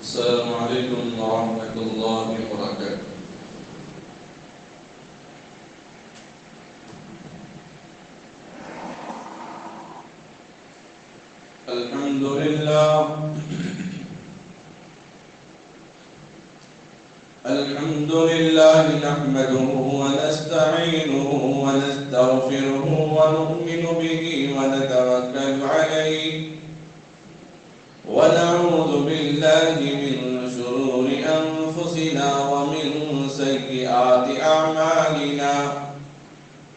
السلام عليكم ورحمة الله وبركاته. الحمد لله نحمده ونستعينه ونستغفره ونؤمن به ونتوكل عليه ونعوذ بالله من شرور أنفسنا ومن سيئات أعمالنا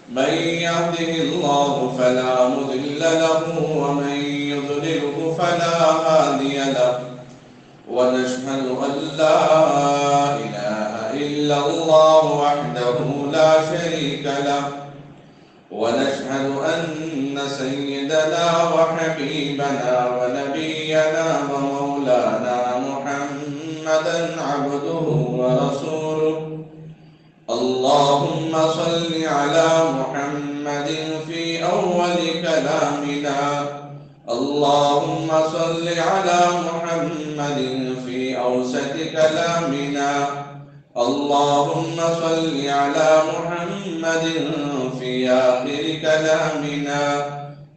من يهده الله فلا مضل له ومن يضلله فلا هادي له ونشهد أن لا إله إلا الله وحده لا شريك له ونشهد أن سيدنا وحبيبنا ونبينا ومولانا محمدا عبده ورسوله اللهم صل على محمد في أول كلامنا اللهم صل على محمد في أوسط كلامنا اللهم صل على محمد في آخر كلامنا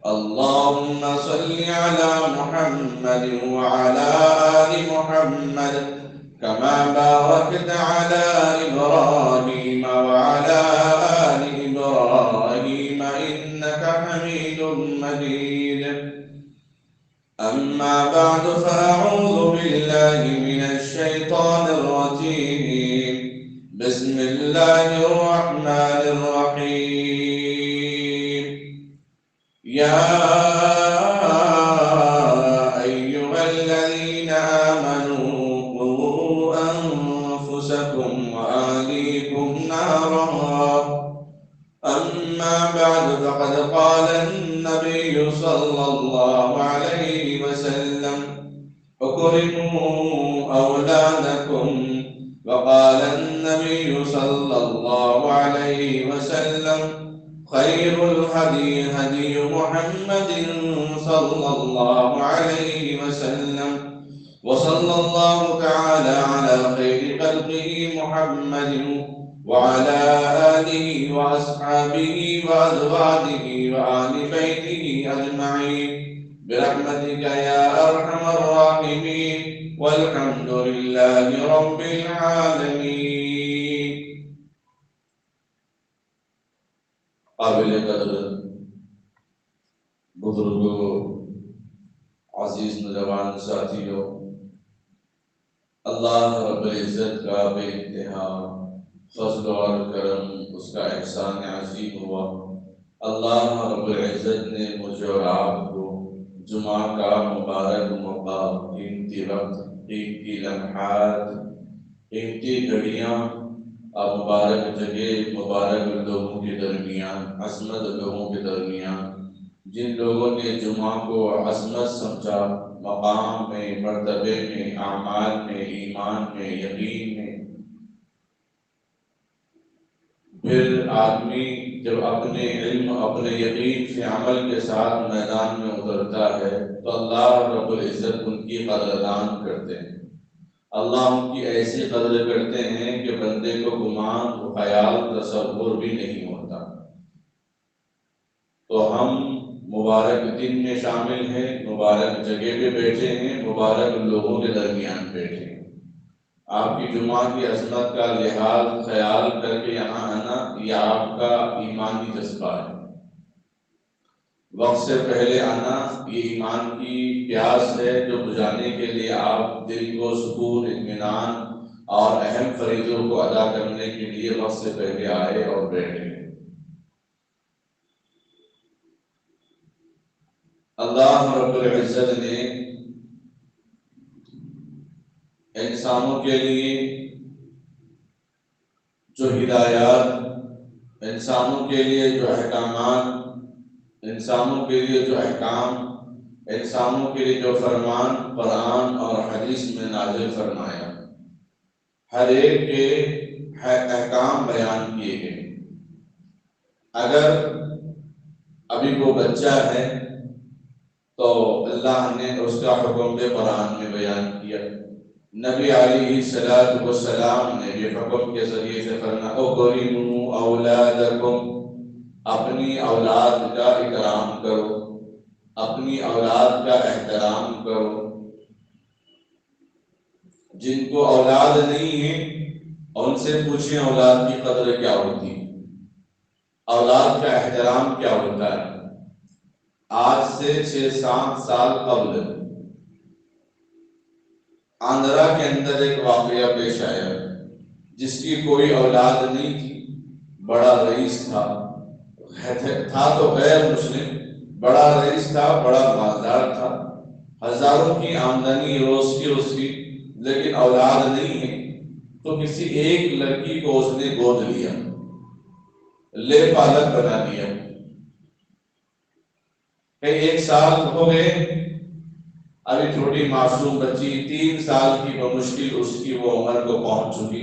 اللهم صل على محمد وعلى آل محمد كما باركت على إبراهيم وعلى آل إبراهيم إنك حميد مجيد أما بعد فأعوذ بالله من الشيطان الرجيم بسم الله الرحمن الرحيم يا أيها الذين آمنوا قوا أنفسكم وأهليكم نارا أما بعد فقد قال النبي صلى الله عليه وسلم أكرموا أولادكم وقال النبي صلى الله عليه وسلم خير الهدي هدي محمد صلى الله عليه وسلم وصلى الله تعالى على خير خلقه محمد وعلى آله وأصحابه وأزواجه وآل بيته أجمعين برحمتك يا أرحم الراحمين والحمد لله رب العالمين. قابل قدر بزرگوں، عزیز نوجوان ساتھیوں، اللہ رب العزت کا بے انتہا فضل اور کرم، اس کا احسان عظیم ہوا. اللہ رب العزت نے مجھے اور آپ کو جمعہ کا مبارک موقع، قیمتی وقت، قیمتی لمحات، قیمتی گھڑیاں اور مبارک جگہ، مبارک لوگوں کے درمیان، عظمت لوگوں کے درمیان، جن لوگوں نے جمعہ کو عظمت سمجھا، مقام میں، مرتبے میں، اعمال میں، ایمان میں، یقین میں. پھر آدمی جب اپنے علم، اپنے یقین سے عمل کے ساتھ میدان میں اترتا ہے تو اللہ رب العزت ان کی قدردان کرتے ہیں. اللہ ان کی ایسی قدر کرتے ہیں کہ بندے کو گمان، خیال، تصور بھی نہیں ہوتا. تو ہم مبارک دن میں شامل ہیں، مبارک جگہ پہ بیٹھے ہیں، مبارک لوگوں کے درمیان بیٹھے ہیں. آپ کی جمعہ کی عظمت کا لحاظ خیال کر کے یہاں آنا یہ آپ کا ایمانی جذبہ ہے. وقت سے پہلے آنا یہ ایمان کی پیاس ہے جو بجھانے کے لیے آپ دل کو سکون، اطمینان اور اہم فریضوں کو ادا کرنے کے لیے وقت سے پہلے آئے اور بیٹھے. اللہ رب العزت نے انسانوں کے لیے جو ہدایات، انسانوں کے لیے جو احکامات، انسانوں کے لیے جو احکام، انسانوں کے لیے جو فرمان قرآن اور حدیث میں نازل فرمایا، ہر ایک کے احکام بیان کیے گئے. اگر ابھی وہ بچہ ہے تو اللہ نے اس کا حکم قرآن میں بیان کیا. نبی علیہ السلام نے یہ حکم کے ذریعے سے فرمایا اکرموا اولادکم، اپنی اولاد کا اکرام کرو، اپنی اولاد کا احترام کرو۔ جن کو اولاد نہیں ہے ان سے پوچھیں اولاد کی قدر کیا ہوتی ہے، اولاد کا احترام کیا ہوتا ہے۔ آج سے 6-7 سال قبل آندھرا کے اندر ایک واقعہ پیش آیا، جس کی کوئی اولاد نہیں تھی، بڑا رئیس تھا تو غیر مسلم، بڑا رئیس تھا، بڑا مالدار تھا، ہزاروں کی آمدنی روز کی اس کی، لیکن اولاد نہیں ہے۔ تو کسی ایک لڑکی کو اس نے گود لیا، لے پالک بنا دیا۔ 1 سال ہو گئے، ابھی چھوٹی معصوم بچی 3 سال کی بمشکل اس کی وہ عمر کو پہنچ چکی۔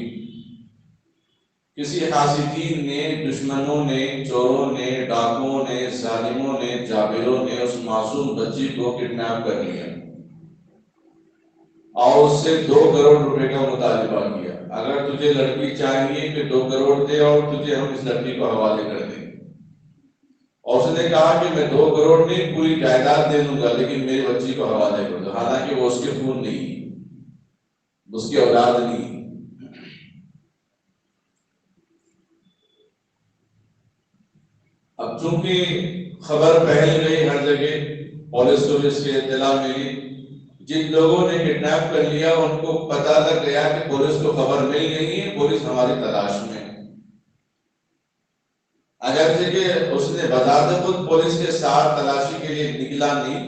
کسی حاسدین نے، دشمنوں نے، چوروں نے، ڈاکوؤں نے، ظالموں نے، جابروں نے اس معصوم بچی کو کڈنیپ کر لیا اور اس سے 2 کروڑ روپے کا مطالبہ کیا، اگر تجھے لڑکی چاہیے کہ 2 کروڑ دے اور تجھے ہم اس لڑکی کو حوالے کر دیں۔ اور اس نے کہا کہ میں 2 کروڑ نہیں پوری جائیداد دے دوں گا، لیکن میری بچی کو حوالے کر دو، حالانکہ وہ اس کے خون نہیں، اس کی اولاد نہیں۔ اب چونکہ خبر پھیل گئی ہر جگہ، پولیس کو بھی اس کی اطلاع ملی، جن لوگوں نے کڈنیپ کر لیا ان کو پتہ لگ گیا کہ پولیس کو خبر مل گئی ہے، پولیس ہماری تلاش میں ہے۔ اگرچہ کہ اس نے بذات خود پولیس کے ساتھ تلاشی کے لیے نکلا نہیں،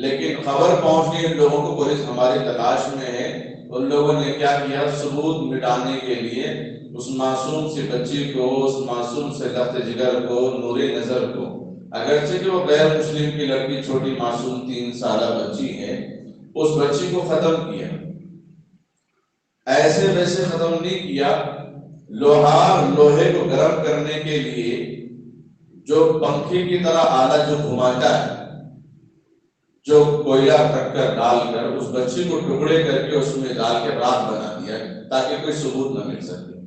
لیکن خبر پہنچ گئی ان لوگوں کو پولیس ہماری تلاش میں ہے۔ ان لوگوں نے کیا کیا، ثبوت مٹانے کے لیے اس معصوم سی بچی کو، اس معصوم سے لخت جگر کو، نور نظر کو، اگرچہ کہ وہ غیر مسلم کی لڑکی چھوٹی معصوم 3 سالہ بچی ہے، اس بچی کو ختم کیا۔ ایسے ویسے ختم نہیں کیا، لوہے کو گرم کرنے کے لیے جو پنکھے کی طرح آلہ جو گھماتا ہے، جو کوئلہ رکھ کر ڈال کر اس بچی کو ٹکڑے کر کے اس میں ڈال کے راکھ بنا دیا تاکہ کوئی ثبوت نہ مل سکے۔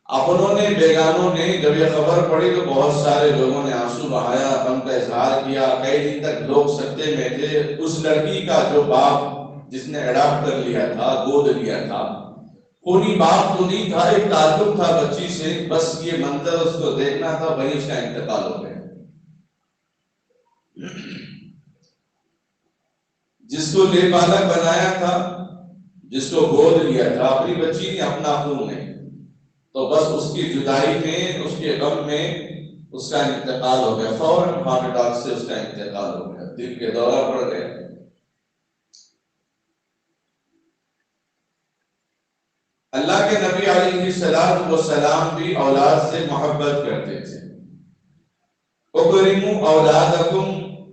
اپنوں نے، بیگانوں نے جب یہ خبر پڑی تو بہت سارے لوگوں نے آنسو بہایا، غم کا اظہار کیا۔ کئی دن تک لوگ سکتے میں تھے۔ اس لڑکی کا جو باپ جس نے اڈاپٹ کر لیا تھا، گود لیا تھا، کوئی باپ تو نہیں تھا، ایک تعلق تھا بچی سے، بس یہ منظر اس کو دیکھنا تھا، وہیں اس کا انتقال ہو گیا۔ جس کو لے پالک بنایا تھا، جس کو گود لیا تھا، اپنی بچی نے، اپنا خون نے، تو بس اس کی جدائی میں، اس کے غم میں اس کا انتقال ہو گیا، فوراً ہارٹ اٹیک سے اس کا انتقال ہو گیا، دل کے دورہ پڑ گیا۔ اللہ کے نبی علیہ السلام بھی اولاد سے محبت کرتے تھے۔ اکرموا اولادکم،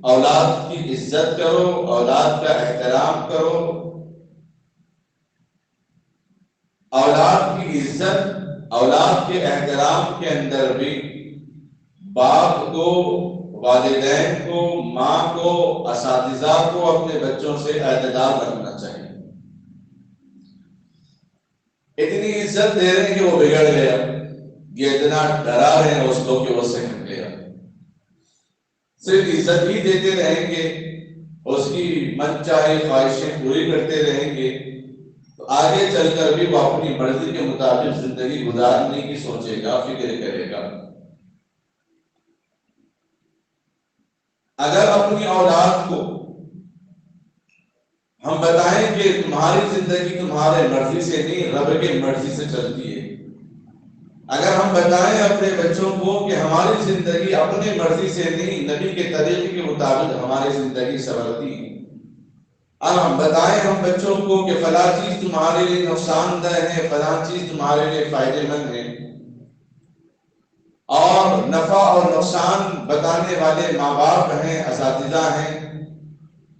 اولاد کی عزت کرو، اولاد کا احترام کرو۔ اولاد کی عزت، اولاد کے احترام کے اندر بھی باپ کو، والدین کو، ماں کو، اساتذہ کو اپنے بچوں سے اعتدال رکھنا چاہیے۔ اتنی عزت دے رہے ہیں کہ وہ بگڑ گیا، یہ اتنا ڈرا رہے ہیں اس کو کہ وہ سہم گیا۔ صرف عزت ہی دیتے رہیں گے، اس کی من چاہے خواہشیں پوری کرتے رہیں گے، تو آگے چل کر بھی وہ اپنی مرضی کے مطابق زندگی گزارنے کی سوچے گا، فکر کرے گا۔ اگر اپنی اولاد کو ہم بتائیں کہ تمہاری زندگی تمہارے مرضی سے نہیں، رب کی مرضی سے چلتی ہے، اگر ہم بتائیں اپنے بچوں کو کہ ہماری زندگی اپنی مرضی سے نہیں، نبی کے طریقے کے مطابق ہماری زندگی سنورتی ہے، اور ہم بتائیں ہم بچوں کو کہ فلاں چیز تمہارے لیے نقصان دہ ہے، فلاں چیز تمہارے لیے فائدہ مند ہے، اور نفع اور نقصان بتانے والے ماں باپ ہیں، اساتذہ ہیں،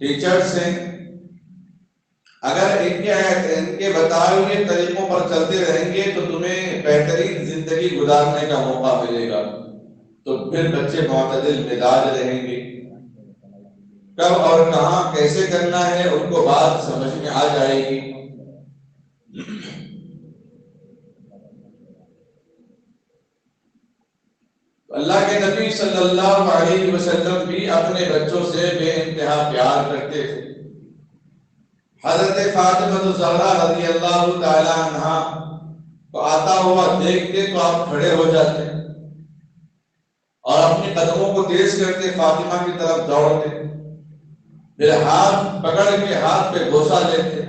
ٹیچرز ہیں، اگر ان کے بتائے ہوئے طریقوں پر چلتے رہیں گے تو تمہیں بہترین زندگی گزارنے کا موقع ملے گا، تو پھر بچے معتدل مزاج رہیں گے۔ کب اور کہاں کیسے کرنا ہے ان کو بات سمجھ میں آ جائے گی۔ اللہ کے نبی صلی اللہ علیہ وسلم بھی اپنے بچوں سے بے انتہا پیار کرتے تھے۔ حضرت فاطمہ الزہرا رضی اللہ تعالی عنہا کو آتا ہوا دیکھتے تو آپ کھڑے ہو جاتے اور اپنے قدموں کو تیز کرتے فاطمہ کی طرف دوڑتے، پھر ہاتھ پکڑ کے ہاتھ پہ بوسہ لیتے۔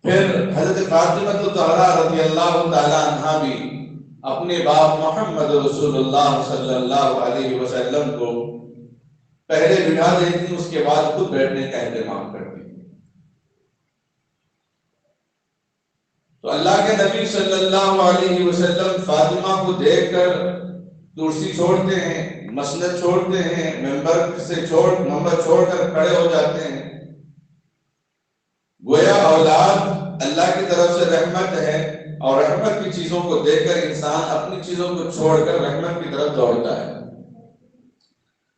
پھر حضرت فاطمہ الزہرا رضی اللہ تعالی عنہا بھی اپنے باپ محمد رسول اللہ صلی اللہ علیہ وسلم کو پہلے بٹھا دیتی، اس کے بعد خود بیٹھنے کا اہتمام کرتی۔ تو اللہ کے نبی صلی اللہ علیہ وسلم فاطمہ کو دیکھ کر کرسی چھوڑتے ہیں، مسند چھوڑتے ہیں، ممبر چھوڑ کر کھڑے ہو جاتے ہیں۔ گویا اولاد اللہ کی طرف سے رحمت ہے، اور رحمت کی چیزوں کو دیکھ کر انسان اپنی چیزوں کو چھوڑ کر رحمت کی طرف دوڑتا ہے،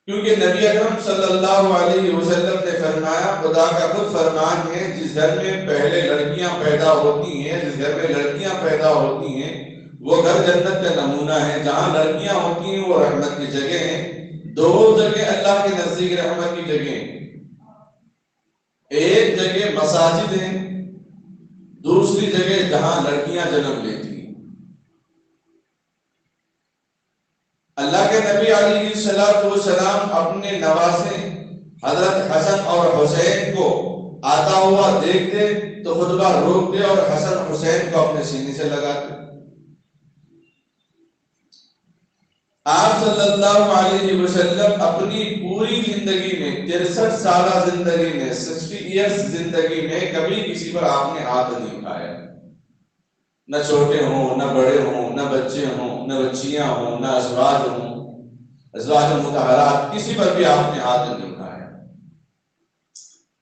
کیونکہ نبی اکرم صلی اللہ علیہ وسلم نے فرمایا، خدا کا خود فرمان ہے، جس گھر میں پہلے لڑکیاں پیدا ہوتی ہیں، جس گھر میں لڑکیاں پیدا ہوتی ہیں وہ گھر جنت کا نمونہ ہے۔ جہاں لڑکیاں ہوتی ہیں وہ رحمت کی جگہ ہیں۔ دو جگہ اللہ کے نزدیک رحمت کی جگہ ہیں، ایک جگہ مساجد ہیں، دوسری جگہ جہاں لڑکیاں جنم لیتی ہیں۔ اللہ کے نبی علیہ السلام اپنے نواسے حضرت حسن اور حسین کو آتا ہوا دیکھتے تو خطبہ روکتے اور حسن حسین کو اپنے سینے سے لگاتے۔ آپ صلی اللہ علیہ وسلم اپنی پوری زندگی میں 63 سالہ زندگی میں 60 ایئرس زندگی میں کبھی کسی پر آپ نے ہاتھ نہیں اٹھایا، نہ چھوٹے ہوں، نہ بڑے ہوں، نہ بچے ہوں، نہ بچیاں ہوں، نہ ازواج ہوں، ازواج مطہرات، کسی پر بھی آپ نے ہاتھ نہیں اٹھایا۔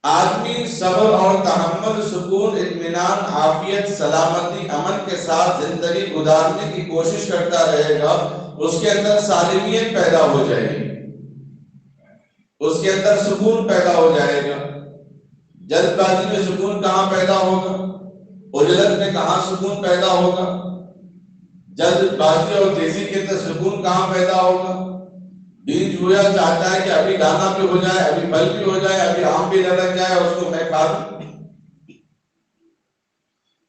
آدمی صبر اور تحمل، سکون، اطمینان، عافیت، سلامتی، امن کے ساتھ زندگی گزارنے کی کوشش کرتا رہے گا، اس کے اندر سالمیت پیدا ہو جائے گی، اس کے اندر سکون پیدا ہو جائے گا۔ جلد بازی میں سکون کہاں پیدا ہوگا؟ عجلت میں کہاں سکون پیدا ہوگا؟ جلد بازی اور تیزی کے اندر سکون کہاں پیدا ہوگا؟ بیج بویا چاہتا ہے کہ ابھی دانا بھی ہو جائے، ابھی پھل بھی ہو جائے، ابھی آم بھی لگ جائے اور اس کو میں کھا لوں۔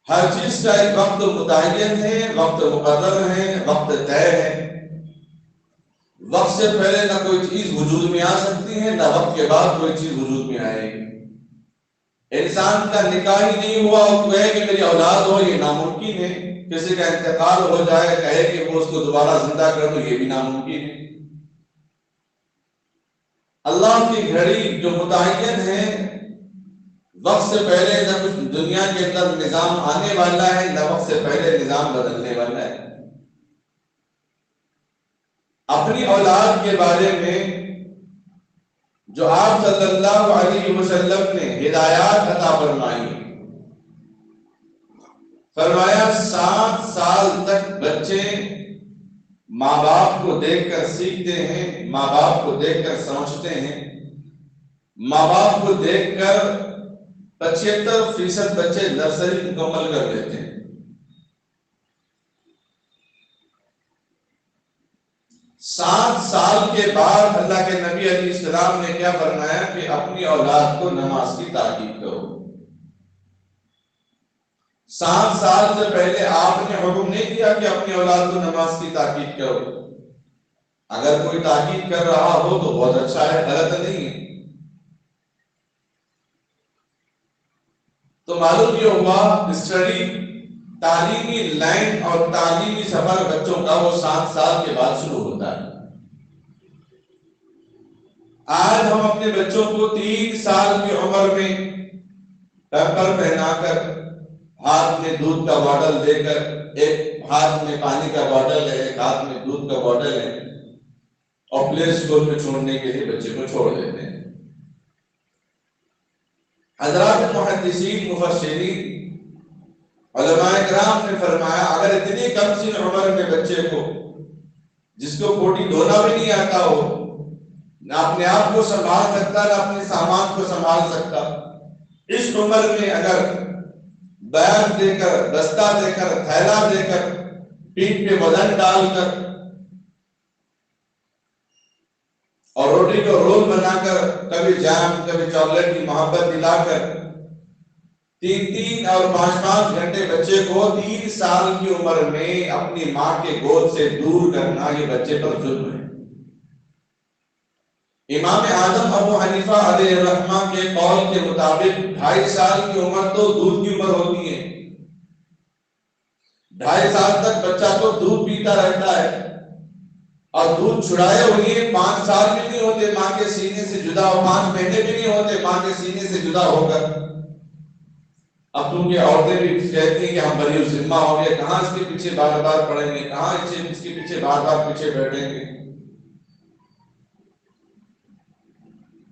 ہر چیز کا ایک وقت متعین ہے، وقت مقرر ہے، وقت طے ہے۔ وقت سے پہلے نہ کوئی چیز وجود میں آ سکتی ہے، نہ وقت کے بعد کوئی چیز وجود میں آئے گی۔ انسان کا نکاح ہی نہیں ہوا اور کہے کہ میری اولاد ہو، یہ ناممکن ہے۔ کسی کا انتقال ہو جائے، کہے کہ وہ اس کو دوبارہ زندہ کر دو، یہ بھی ناممکن ہے۔ اللہ کی گھڑی جو متعین ہے، وقت سے پہلے نہ کچھ دنیا کے اندر نظام آنے والا ہے، نہ وقت سے پہلے نظام بدلنے والا ہے۔ اپنی اولاد کے بارے میں جو آپ صلی اللہ علیہ وسلم نے ہدایات عطا فرمائی، فرمایا 7 سال تک بچے ماں باپ کو دیکھ کر سیکھتے ہیں، ماں باپ کو دیکھ کر سمجھتے ہیں، ماں باپ کو دیکھ کر 75% بچے نرسری مکمل کر لیتے ہیں۔ 7 سال کے بعد اللہ کے نبی علیہ السلام نے کیا فرمایا کہ اپنی اولاد کو نماز کی تاکید کرو۔ 7 سال سے پہلے آپ نے حکم نہیں کیا کہ اپنی اولاد کو نماز کی تاکید کرو۔ اگر کوئی تاکید کر رہا ہو تو بہت اچھا ہے، غلط نہیں ہے۔ تو معلوم یہ ہوا اسٹڈی، تعلیمی لائن اور تعلیمی سفر بچوں کا وہ 7 سال کے بعد شروع ہوتا ہے۔ آج ہم اپنے بچوں کو 3 سال کی عمر میں پیمپر پہنا کر، ہاتھ میں دودھ کا باٹل دے کر، ایک ہاتھ میں پانی کا باٹل ہے، ایک ہاتھ میں دودھ کا باٹل ہے، اور پلے اسکول میں چھوڑنے کے لیے بچے کو چھوڑ دیتے ہیں۔ حضرات محدثین، مفسرین، علماء کرام نے فرمایا اگر اتنی کم سن عمر میں بچے کو، جس کو پوٹی دھونا بھی نہیں آتا ہو، نہ اپنے آپ کو سنبھال سکتا، نہ اپنے سامان کو سنبھال سکتا۔ اس عمر میں اگر بیگ دے کر، دستہ دے کر، تھیلا دے کر، پیٹھ پہ وزن ڈال کر اور روٹی کو رول بنا کر، کبھی جام کبھی چاکلیٹ کی محبت دلا کر 3 اور 5 گھنٹے بچے کو 3 سال کی عمر میں اپنی ماں کے گود سے دور کرنا، یہ بچے پر ظلم ہے۔ امام اعظم ابو حنیفہ علیہ الرحمہ کے قول کے مطابق 2.5 سال کی عمر تو دودھ کی عمر ہوتی ہے۔ 2.5 سال تک بچہ تو دودھ پیتا رہتا ہے، اور دودھ چھڑائے ہوئے 5 سال بھی نہیں ہوتے ماں کے سینے سے جدا، 5 مہینے بھی نہیں ہوتے ماں کے سینے سے جدا ہو کر۔ اب کیونکہ عورتیں بھی کہتی ہیں کہ ہم بری ذمہ ہو گئے، کہاں اس کے پیچھے بار بار پڑھیں گے، کہاں اس کے پیچھے بار بار پیچھے بیٹھیں گے۔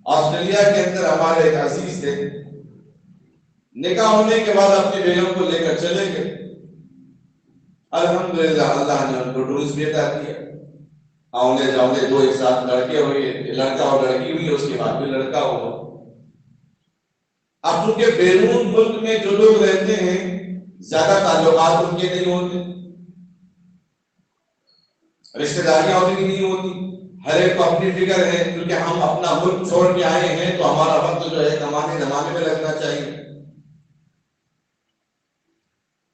آسٹریلیا کے اندر ہمارے ایک عزیز تھے، نکاح ہونے کے بعد اپنی بیگم کو لے کر چلے گئے۔ الحمدللہ اللہ نے ان کو ٹورسٹ بھی عطا کیا، آؤں گے جاؤں گے 2 ایک ساتھ لڑکے ہوئے، لڑکا اور لڑکی ہوئی، اس کے بعد بھی لڑکا ہوا۔ اب چونکہ بیرون ملک میں جو لوگ رہتے ہیں زیادہ تعلقات ان کے نہیں ہوتے، رشتہ داریاں ان کی نہیں ہوتی، ہر ایک کو اپنی فکر ہے، کیونکہ ہم اپنا ملک چھوڑ کے آئے ہیں تو ہمارا وقت جو ہے کمانے دمانے میں لگنا چاہیے۔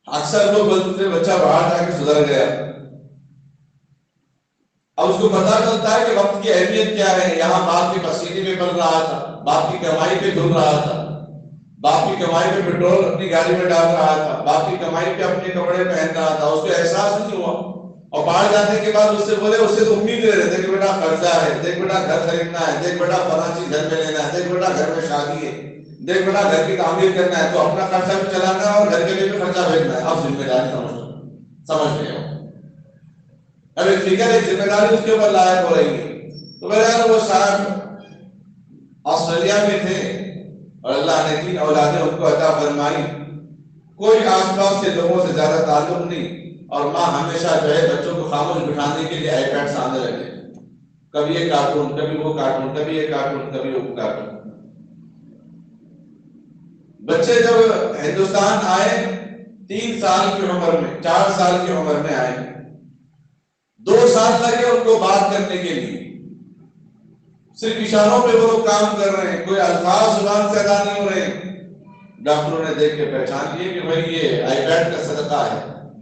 اکثر لوگ بولتے ہیں بچہ باہر جا کے سدھر گیا، اب اس کو پتا چلتا ہے کہ وقت کی اہمیت کیا ہے۔ یہاں باپ کی پسینے میں پل رہا تھا، باپ کی کمائی پہ دھل رہا تھا، باپ کی کمائی پہ پیٹرول اپنی گاڑی میں ڈال رہا تھا، باپ کی کمائی پہ اپنے کپڑے پہن رہا تھا، اس کو احساس نہیں ہوا۔ اور باہر جانے کے بعد اس سے بولے، اس سے تو امید لے رہے تھے کہ بیٹا قرضہ ہے، دیکھ بیٹا گھر خریدنا ہے، دیکھ بیٹا فلاں چیز گھر میں لینا ہے، دیکھ بیٹا گھر میں شادی ہے، دیکھ بیٹا گھر کی تعمیر کرنا ہے، تو اپنا خرچہ بھی چلانا ہے اور گھر کے لیے بھی خرچہ بھیجنا ہے۔ اب ذمہ داری سمجھ رہے ہو، اب ایک فکر ایک ذمہ داری اس کے اوپر لائق ہو رہی ہے۔ تو بہرحال وہ صاحب آسٹریلیا میں تھے اور اللہ نے 3 اولادیں ان کو عطا فرمائی، کوئی آس پاس کے لوگوں سے زیادہ تعلق نہیں، اور ماں ہمیشہ جو ہے بچوں کو خاموش بٹھانے کے لیے آئی پیڈ سامنے رکھے، کبھی یہ کارٹون، کبھی وہ کارٹون، کبھی یہ کارٹون، کبھی وہ کارٹون۔ بچے جب ہندوستان آئے 3 سال کی عمر میں، 4 سال کی عمر میں آئے، 2 سال لگے ان کو بات کرنے کے لیے، صرف اشاروں پہ وہ لوگ کام کر رہے ہیں، کوئی الفاظ زبان سے ادا نہیں ہو رہے ہیں۔ ڈاکٹروں نے دیکھ کے پہچان لیے کہ بھائی یہ آئی پیڈ کا صدقہ ہے،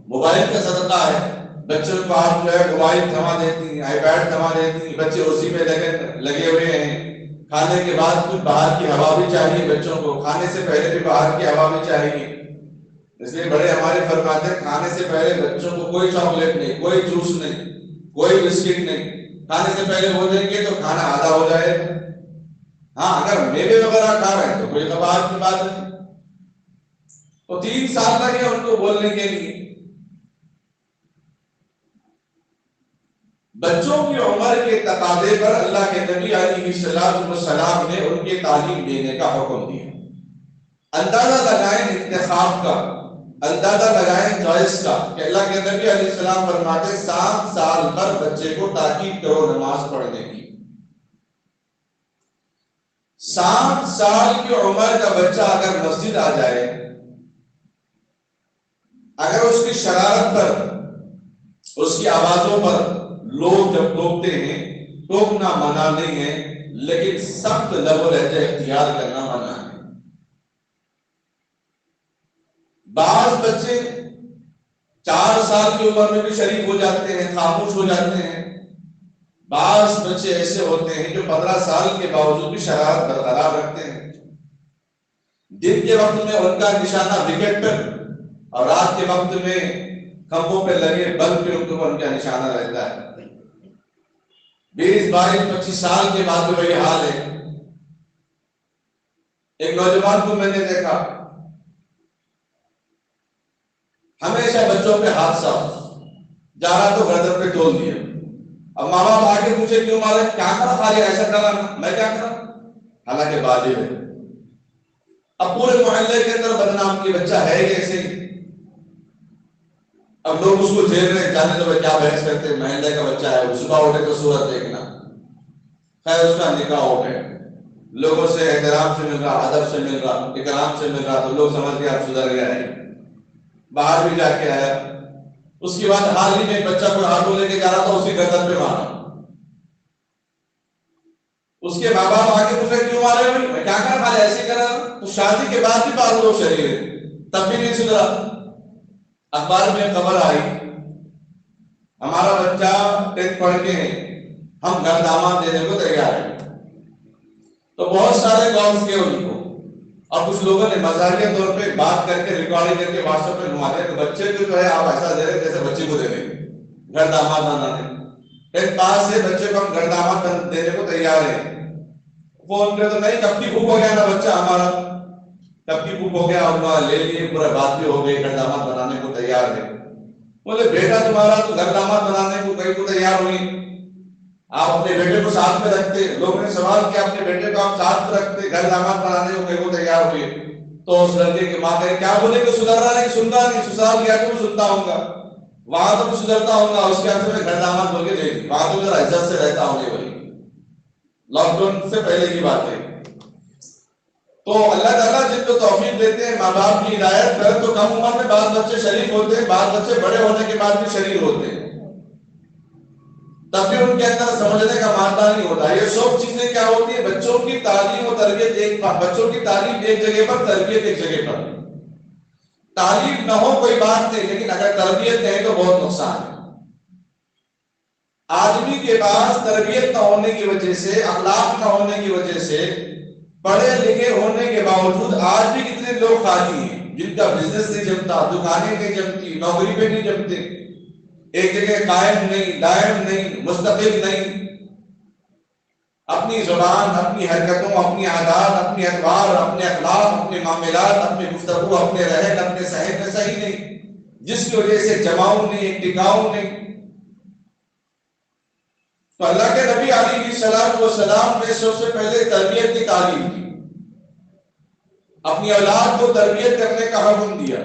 موبائل کا صدقہ ہے۔ بچوں کو آپ جو ہے موبائل تھما دیتی ہیں، آئی پیڈ تھما دیتی ہیں، بچے اسی پہ لگے ہوئے ہیں۔ کھانے کے بعد کچھ باہر کی ہوا بھی چاہیے بچوں کو، کھانے سے پہلے بھی باہر کی ہوا بھی چاہیے۔ اس لیے بڑے ہمارے فرماتے ہیں کھانے سے پہلے بچوں کو کوئی چاکلیٹ نہیں، کوئی جوس نہیں، کوئی بسکٹ نہیں، کھانے سے پہلے ہو جائیں گے تو کھانا آدھا ہو جائے۔ ہاں اگر میوے وغیرہ کھا رہے ہیں تو کوئی قباحت کی بات نہیں۔ تو 3 سال لگے ان کو بولنے کے لیے۔ بچوں کی عمر کے تقاضے پر اللہ کے نبی علیہ السلام نے ان کی تعلیم دینے کا حکم دیا۔ اندازہ لگائیں انتخاب کا، اندازہ لگائیں چوائس کا، کہ اللہ کے نبی علیہ السلام فرماتے 7 سال پر بچے کو تاکید کرو نماز پڑھنے کی۔ 7 سال کی عمر کا بچہ اگر مسجد آ جائے، اگر اس کی شرارت پر، اس کی آوازوں پر لوگ جب ٹوکتے ہیں، ٹوکنا منع نہیں ہے، لیکن سخت لب و لہجہ اختیار کرنا منع ہے۔ بعض بچے 4 سال کی عمر میں بھی شریک ہو جاتے ہیں، خاموش ہو جاتے ہیں۔ بعض بچے ایسے ہوتے ہیں جو 15 سال کے باوجود بھی شرارت برقرار رکھتے ہیں۔ دن کے وقت میں ان کا نشانہ وکٹ پر، اور رات کے وقت میں کھمبوں پہ لگے بلب پہ ان کا نشانہ رہتا ہے۔ 20 22 25 سال کے بعد بھی وہی حال ہے۔ ایک نوجوان کو میں نے دیکھا، ہمیشہ بچوں پہ ہاتھ صاف، جا رہا تو گردن پہ ڈول دیا۔ اب ماں باپ آگے پوچھے کیوں مالک کیا کرا، خالی ایسا ڈالا، میں کیا کرا، حالانکہ واجب ہے۔ اب پورے محلے کے اندر بدنام کی بچہ ہے ہی ایسے ہی۔ اب لوگ اس کو جھیل رہے ہیں، جانے تو کیا بحث کرتے ہیں، محلے کا بچہ ہے، صبح اٹھے تو صورت دیکھنا، خیر اس کا نکاح ہو گیا، لوگوں سے احترام سے مل رہا، ادب سے مل رہا، اکرام سے مل رہا، تو لوگ سمجھ کے آپ سدھر گیا ہے، باہر بھی جا کے آیا۔ اس کے بعد حال ہی میں ایک بچہ کو ہاتھوں لے کے جا رہا تھا، اسی گردن پہ مارا۔ اس کے ماں باپ آگے مجھے کیوں مارے ہوئی، میں کیا کرا، خالی ایسے کرا۔ تو شادی کے بعد بھی بات لوگ شریر تب بھی نہیں سدھرا۔ اخبار میں خبر آئی ہمارا بچہ 10th پڑھ کے ہم گھر داماد دینے کو تیار ہیں، تو بہت سارے کالز کیے ان کو، اور کچھ لوگوں نے مزاحیہ طور پہ بات کر کے ریکارڈنگ کر کے واٹس ایپ پہ گھما دیا کہ بچے کو جو ہے آپ ایسا دے رہے جیسے بچے کو دے رہے گھر داماد بنانے، 10th پاس سے بچے کو ہم گھر داماد دینے کو تیار ہیں۔ فون پہ تو نہیں، کب کی بھوک ہو گیا نا بچہ ہمارا، کب کی بھوک ہو گیا، اور لے لیے، پورا بات بھی ہو گئی، گھر داماد بنانے کو تیار ہے۔ بولے بیٹا تمہارا تو گھر داماد بنانے کو کہیں کو تیار ہوئی، آپ اپنے بیٹے کو ساتھ میں رکھتے، لوگوں نے سوال کیا اپنے بیٹے کو آپ ساتھ میں رکھتے، گھر داماد بنانے کو کہیں کو تیار ہوئے، تو اس لڑکے کی ماں کہے کیا بولے کہ سدھر رہا نہیں، سنتا نہیں، سسرال گیا تو میں سنتا ہوں گا، وہاں تو میں سدھرتا ہوں گا، اس کے ہاتھ میں گھر داماد بول کے دے دی، وہاں تو میرا عزت سے رہتا ہوں گے بھائی۔ لاک ڈاؤن سے پہلے کی بات ہے۔ تو اللہ تعالیٰ جن کو توفیق دیتے ہیں، ماں باپ کی ہدایت کرے تو کم عمر میں بعض بچے شریف ہوتے ہیں، بعض بچے بڑے ہونے کے بعد بھی شریف ہوتے ہیں، تب بھی ان کے اندر سمجھنے کا مادہ نہیں ہوتا۔ یہ سب چیزیں کیا ہوتی ہیں، بچوں کی تعلیم و تربیت ایک، بچوں کی تعلیم ایک جگہ پر، تربیت ایک جگہ پر۔ تعلیم نہ ہو کوئی بات نہیں، لیکن اگر تربیت نہیں تو بہت نقصان ہے۔ آدمی کے پاس تربیت نہ ہونے کی وجہ سے، اخلاق نہ ہونے کی وجہ سے، پڑھے لکھے ہونے کے باوجود آج بھی کتنے لوگ خالی ہیں جن کا بزنس نہیں جمتا، دکانیں نہیں جمتی، نوکری پہ نہیں جمتے، ایک جگہ قائم نہیں، دائم نہیں، مستقل نہیں، اپنی زبان، اپنی حرکتوں، اپنی عادات، اپنی ادوار، اپنے اخلاق، اپنے معاملات، اپنی گفتگو، اپنے رہن، اپنے صحن میں صحیح نہیں، جس کی وجہ سے جماؤ نہیں، ٹکاؤ نہیں۔ تو اللہ کے نبی علیہ السلام نے سب سے پہلے تربیت کی تعلیم دی، اپنی اولاد کو تربیت کرنے کا حکم دیا،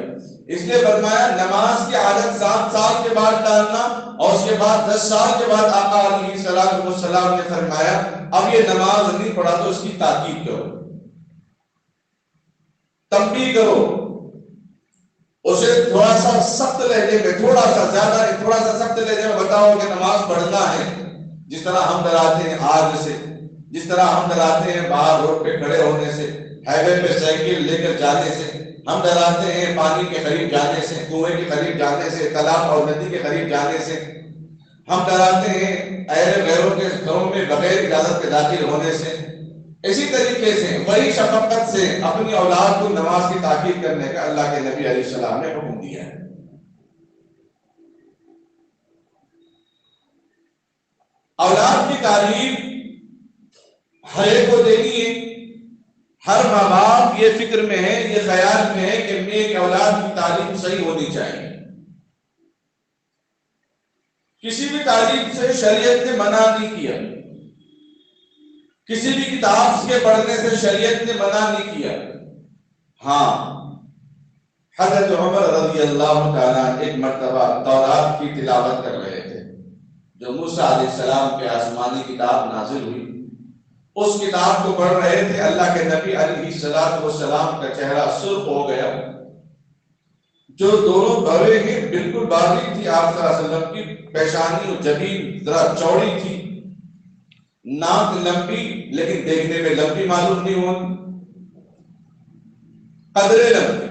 اس لیے فرمایا نماز کی عادت 7 سال کے بعد ڈالنا، اور اس کے بعد 10 سال کے بعد آقا علیہ السلام نے فرمایا اب یہ نماز نہیں پڑھا تو اس کی تاکید کرو، تنبیہ کرو، اسے تھوڑا سا سخت لہجے میں، تھوڑا سا زیادہ نہیں، تھوڑا سا سخت لہجے میں بتاؤ کہ نماز پڑھنا ہے، جس طرح ہم ڈراتے ہیں آگ سے، جس طرح ہم ڈراتے ہیں باہر روڈ پہ کھڑے ہونے سے، ہائی وے پہ سائیکل لے کر جانے سے، ہم ڈراتے ہیں پانی کے قریب جانے سے، کنویں کے قریب جانے سے، تالاب اور ندی کے قریب جانے سے، ہم ڈراتے ہیں اہل غیروں کے گھروں میں بغیر اجازت کے داخل ہونے سے۔ اسی طریقے سے وہی شفقت سے اپنی اولاد کو نماز کی تاکید کرنے کا اللہ کے نبی علیہ السلام نے حکم دیا ہے۔ اولاد کی تعلیم ہر ایک کو دینی ہے، ہر ماں باپ یہ فکر میں ہے، یہ خیال میں ہے کہ میری اولاد کی تعلیم صحیح ہونی چاہیے۔ کسی بھی تعلیم سے شریعت نے منع نہیں کیا، کسی بھی کتاب کے پڑھنے سے شریعت نے منع نہیں کیا۔ ہاں، حضرت عمر رضی اللہ تعالیٰ ایک مرتبہ تورات کی تلاوت کر رہے تھے، جو موسیٰ علیہ السلام کے آسمانی کتاب نازل ہوئی، اس کتاب کو پڑھ رہے تھے۔ اللہ کے نبی علیہ السلام کا چہرہ سرخ ہو گیا، جو دونوں بھویں ہیں بالکل باریک تھی، آپ صلی اللہ علیہ وسلم کی پیشانی اور جبین ذرا چوڑی تھی، ناک لمبی لیکن دیکھنے میں لمبی معلوم نہیں ہوتی، قدرے لمبی۔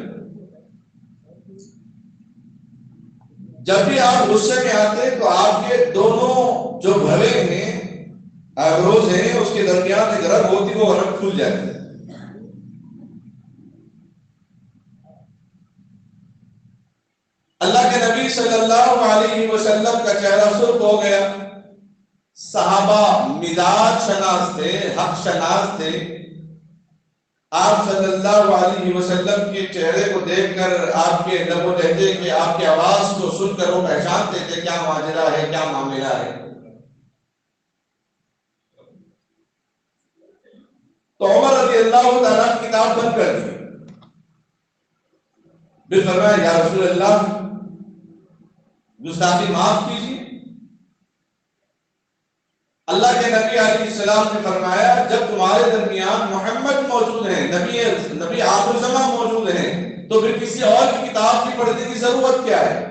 جب بھی آپ غصے میں آتے تو آپ کے دونوں جو بھویں ہیں، آئبروز ہیں، اس کے درمیان ایک رگ ہوتی، وہ رگ کھل جاتی۔ اللہ کے نبی صلی اللہ علیہ وسلم کا چہرہ سرخ ہو گیا۔ صحابہ مزاج شناس تھے، حق شناس تھے، آپ صلی اللہ علیہ وسلم کے چہرے کو دیکھ کر، آپ کے لب و لہجے کے، آپ کی آواز کو سن کر وہ پہچانتے تھے کیا ماجرا ہے، کیا معاملہ ہے۔ تو عمر رضی اللہ تعالیٰ کتاب بند کر دی، پھر فرمایا یا رسول اللہ گستاخی معاف کیجیے۔ اللہ کے نبی علیہ السلام نے فرمایا جب تمہارے درمیان محمد موجود ہیں، نبی آخر الزمان موجود ہیں، تو پھر کسی اور کی کتاب کی پڑھنے کی ضرورت کیا ہے؟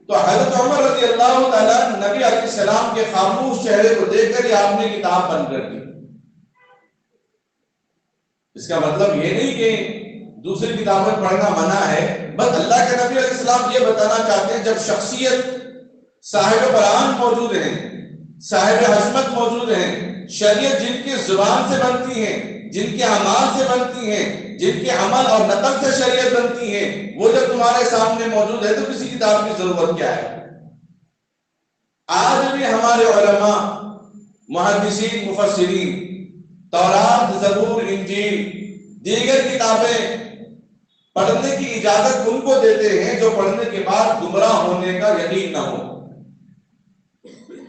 تو حضرت عمر رضی اللہ تعالیٰ نبی علیہ السلام کے خاموش چہرے کو دیکھ کر ہی آپ نے کتاب بند کر دی۔ اس کا مطلب یہ نہیں کہ دوسری کتابیں پڑھنا منع ہے، بس اللہ کے نبی علیہ السلام یہ بتانا چاہتے ہیں جب شخصیت صاحب قرآن موجود ہیں، صاحب عظمت موجود ہیں، شریعت جن کی زبان سے بنتی ہے، جن کے اعمال سے بنتی ہیں، جن کے عمل اور نقل سے شریعت بنتی ہے، وہ جب تمہارے سامنے موجود ہے تو کسی کتاب کی ضرورت کیا ہے؟ آج بھی ہمارے علماء، محدثین، مفسرین تورات، زبور، انجیل، دیگر کتابیں پڑھنے کی اجازت ان کو دیتے ہیں جو پڑھنے کے بعد گمراہ ہونے کا یقین نہ ہو،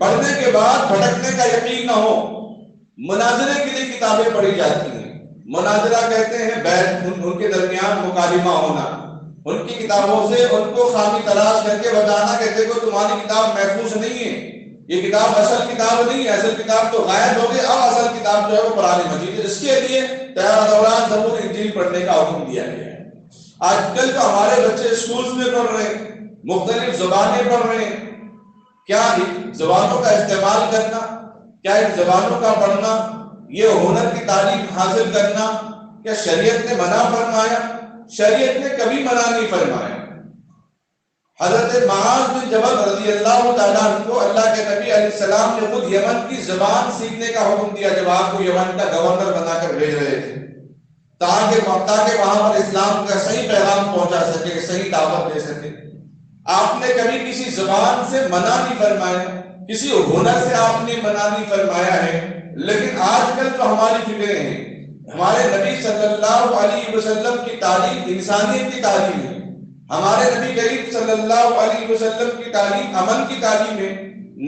پڑھنے کے بعد بھٹکنے کا یقین نہ ہو۔ مناظرے کے لیے کتابیں پڑھی جاتی ہیں، مناظرہ کہتے ہیں بیعت، ان کے درمیان مکالمہ ہونا، ان کی کتابوں سے ان کو خامی تلاش کر کے بتانا کہ دیکھو تمہاری کتاب محفوظ نہیں ہے، یہ کتاب اصل کتاب نہیں ہے، اصل کتاب تو غائب ہو گئی، اب اصل کتاب جو ہے وہ قرآن مجید ہے۔ اس کے لیے تورات، زبور، انجیل پڑھنے کا حکم دیا گیا ہے۔ آج کل تو ہمارے بچے اسکولز میں پڑھ رہے ہیں، مختلف زبانیں پڑھ رہے ہیں۔ کیا زبانوں کا استعمال کرنا، کیا ان زبانوں کا پڑھنا، یہ ہنر کی تعلیم حاصل کرنا کیا شریعت نے منع فرمایا؟ شریعت نے کبھی منع نہیں فرمایا۔ حضرت معاذ بن جبل رضی اللہ تعالیٰ عنہ کو اللہ کے نبی علیہ السلام نے خود یمن کی زبان سیکھنے کا حکم دیا جب آپ کو یمن کا گورنر بنا کر بھیج رہے تھے، تاکہ وہاں پر اسلام کا صحیح پیغام پہنچا سکے، صحیح دعوت دے سکے۔ آپ نے کبھی کسی زبان سے منع نہیں فرمایا، کسی ہنر سے آپ نے منع نہیں فرمایا ہے۔ لیکن آج کل تو ہماری فکریں ہیں، ہمارے نبی صلی اللہ علیہ وسلم کی تعلیم انسانیت کی تعلیم ہے، ہمارے نبی کریم صلی اللہ علیہ وسلم کی تعلیم امن کی تعلیم ہے،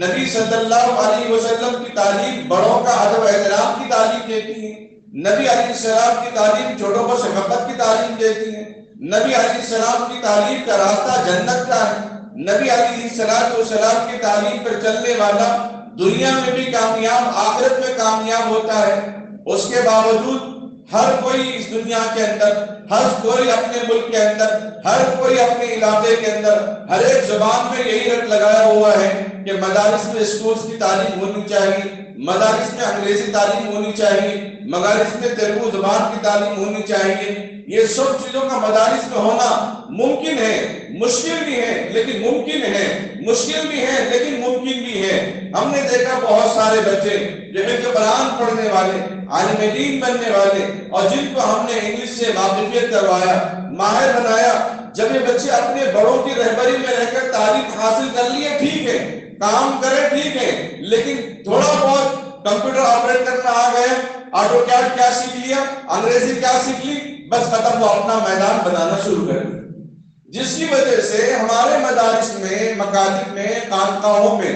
نبی صلی اللہ علیہ وسلم کی تعلیم بڑوں کا ادب و احترام کی تعلیم دیتی ہے، نبی علیہ السلام کی تعلیم چھوٹوں کو شفقت کی تعلیم دیتی ہے، نبی علیہ السلام کی تعلیم کا راستہ جنت کا ہے، نبی علیہ السلام کی تعلیم پر چلنے والا دنیا میں بھی کامیاب، آخرت میں کامیاب ہوتا ہے۔ اس کے باوجود ہر کوئی اس دنیا کے اندر، ہر کوئی اپنے ملک کے اندر، ہر کوئی اپنے علاقے کے اندر، ہر ایک زبان میں یہی رٹ لگایا ہوا ہے کہ مدارس میں اسکولز کی تعلیم ہونی چاہیے، مدارس میں انگریزی تعلیم ہونی چاہیے، مدارس میں تیلگو زبان کی تعلیم ہونی چاہیے۔ یہ سب چیزوں کا مدارس میں ہونا ممکن ہے، مشکل بھی ہے لیکن ممکن ہے، مشکل بھی ہے لیکن ممکن بھی ہے۔ ہم نے دیکھا بہت سارے بچے جو حفظ قرآن پڑھنے والے، عالم دین بننے والے، اور جن کو ہم نے انگلش سے واقفیت کروایا، ماہر بنایا، جب یہ بچے اپنے بڑوں کی رہبری میں رہ کر تعلیم حاصل کر لیے، ٹھیک ہے، کام کرے، ٹھیک ہے، لیکن تھوڑا بہت کمپیوٹر آپریٹ کرنا آ گیا، آٹو کیڈ کیا سیکھ لیا، انگریزی کیا سیکھ لی، بس ختم، وہ اپنا میدان بنانا شروع کر دیا۔ جس کی وجہ سے ہمارے مدارس میں، مکاتب میں، خانقاہوں میں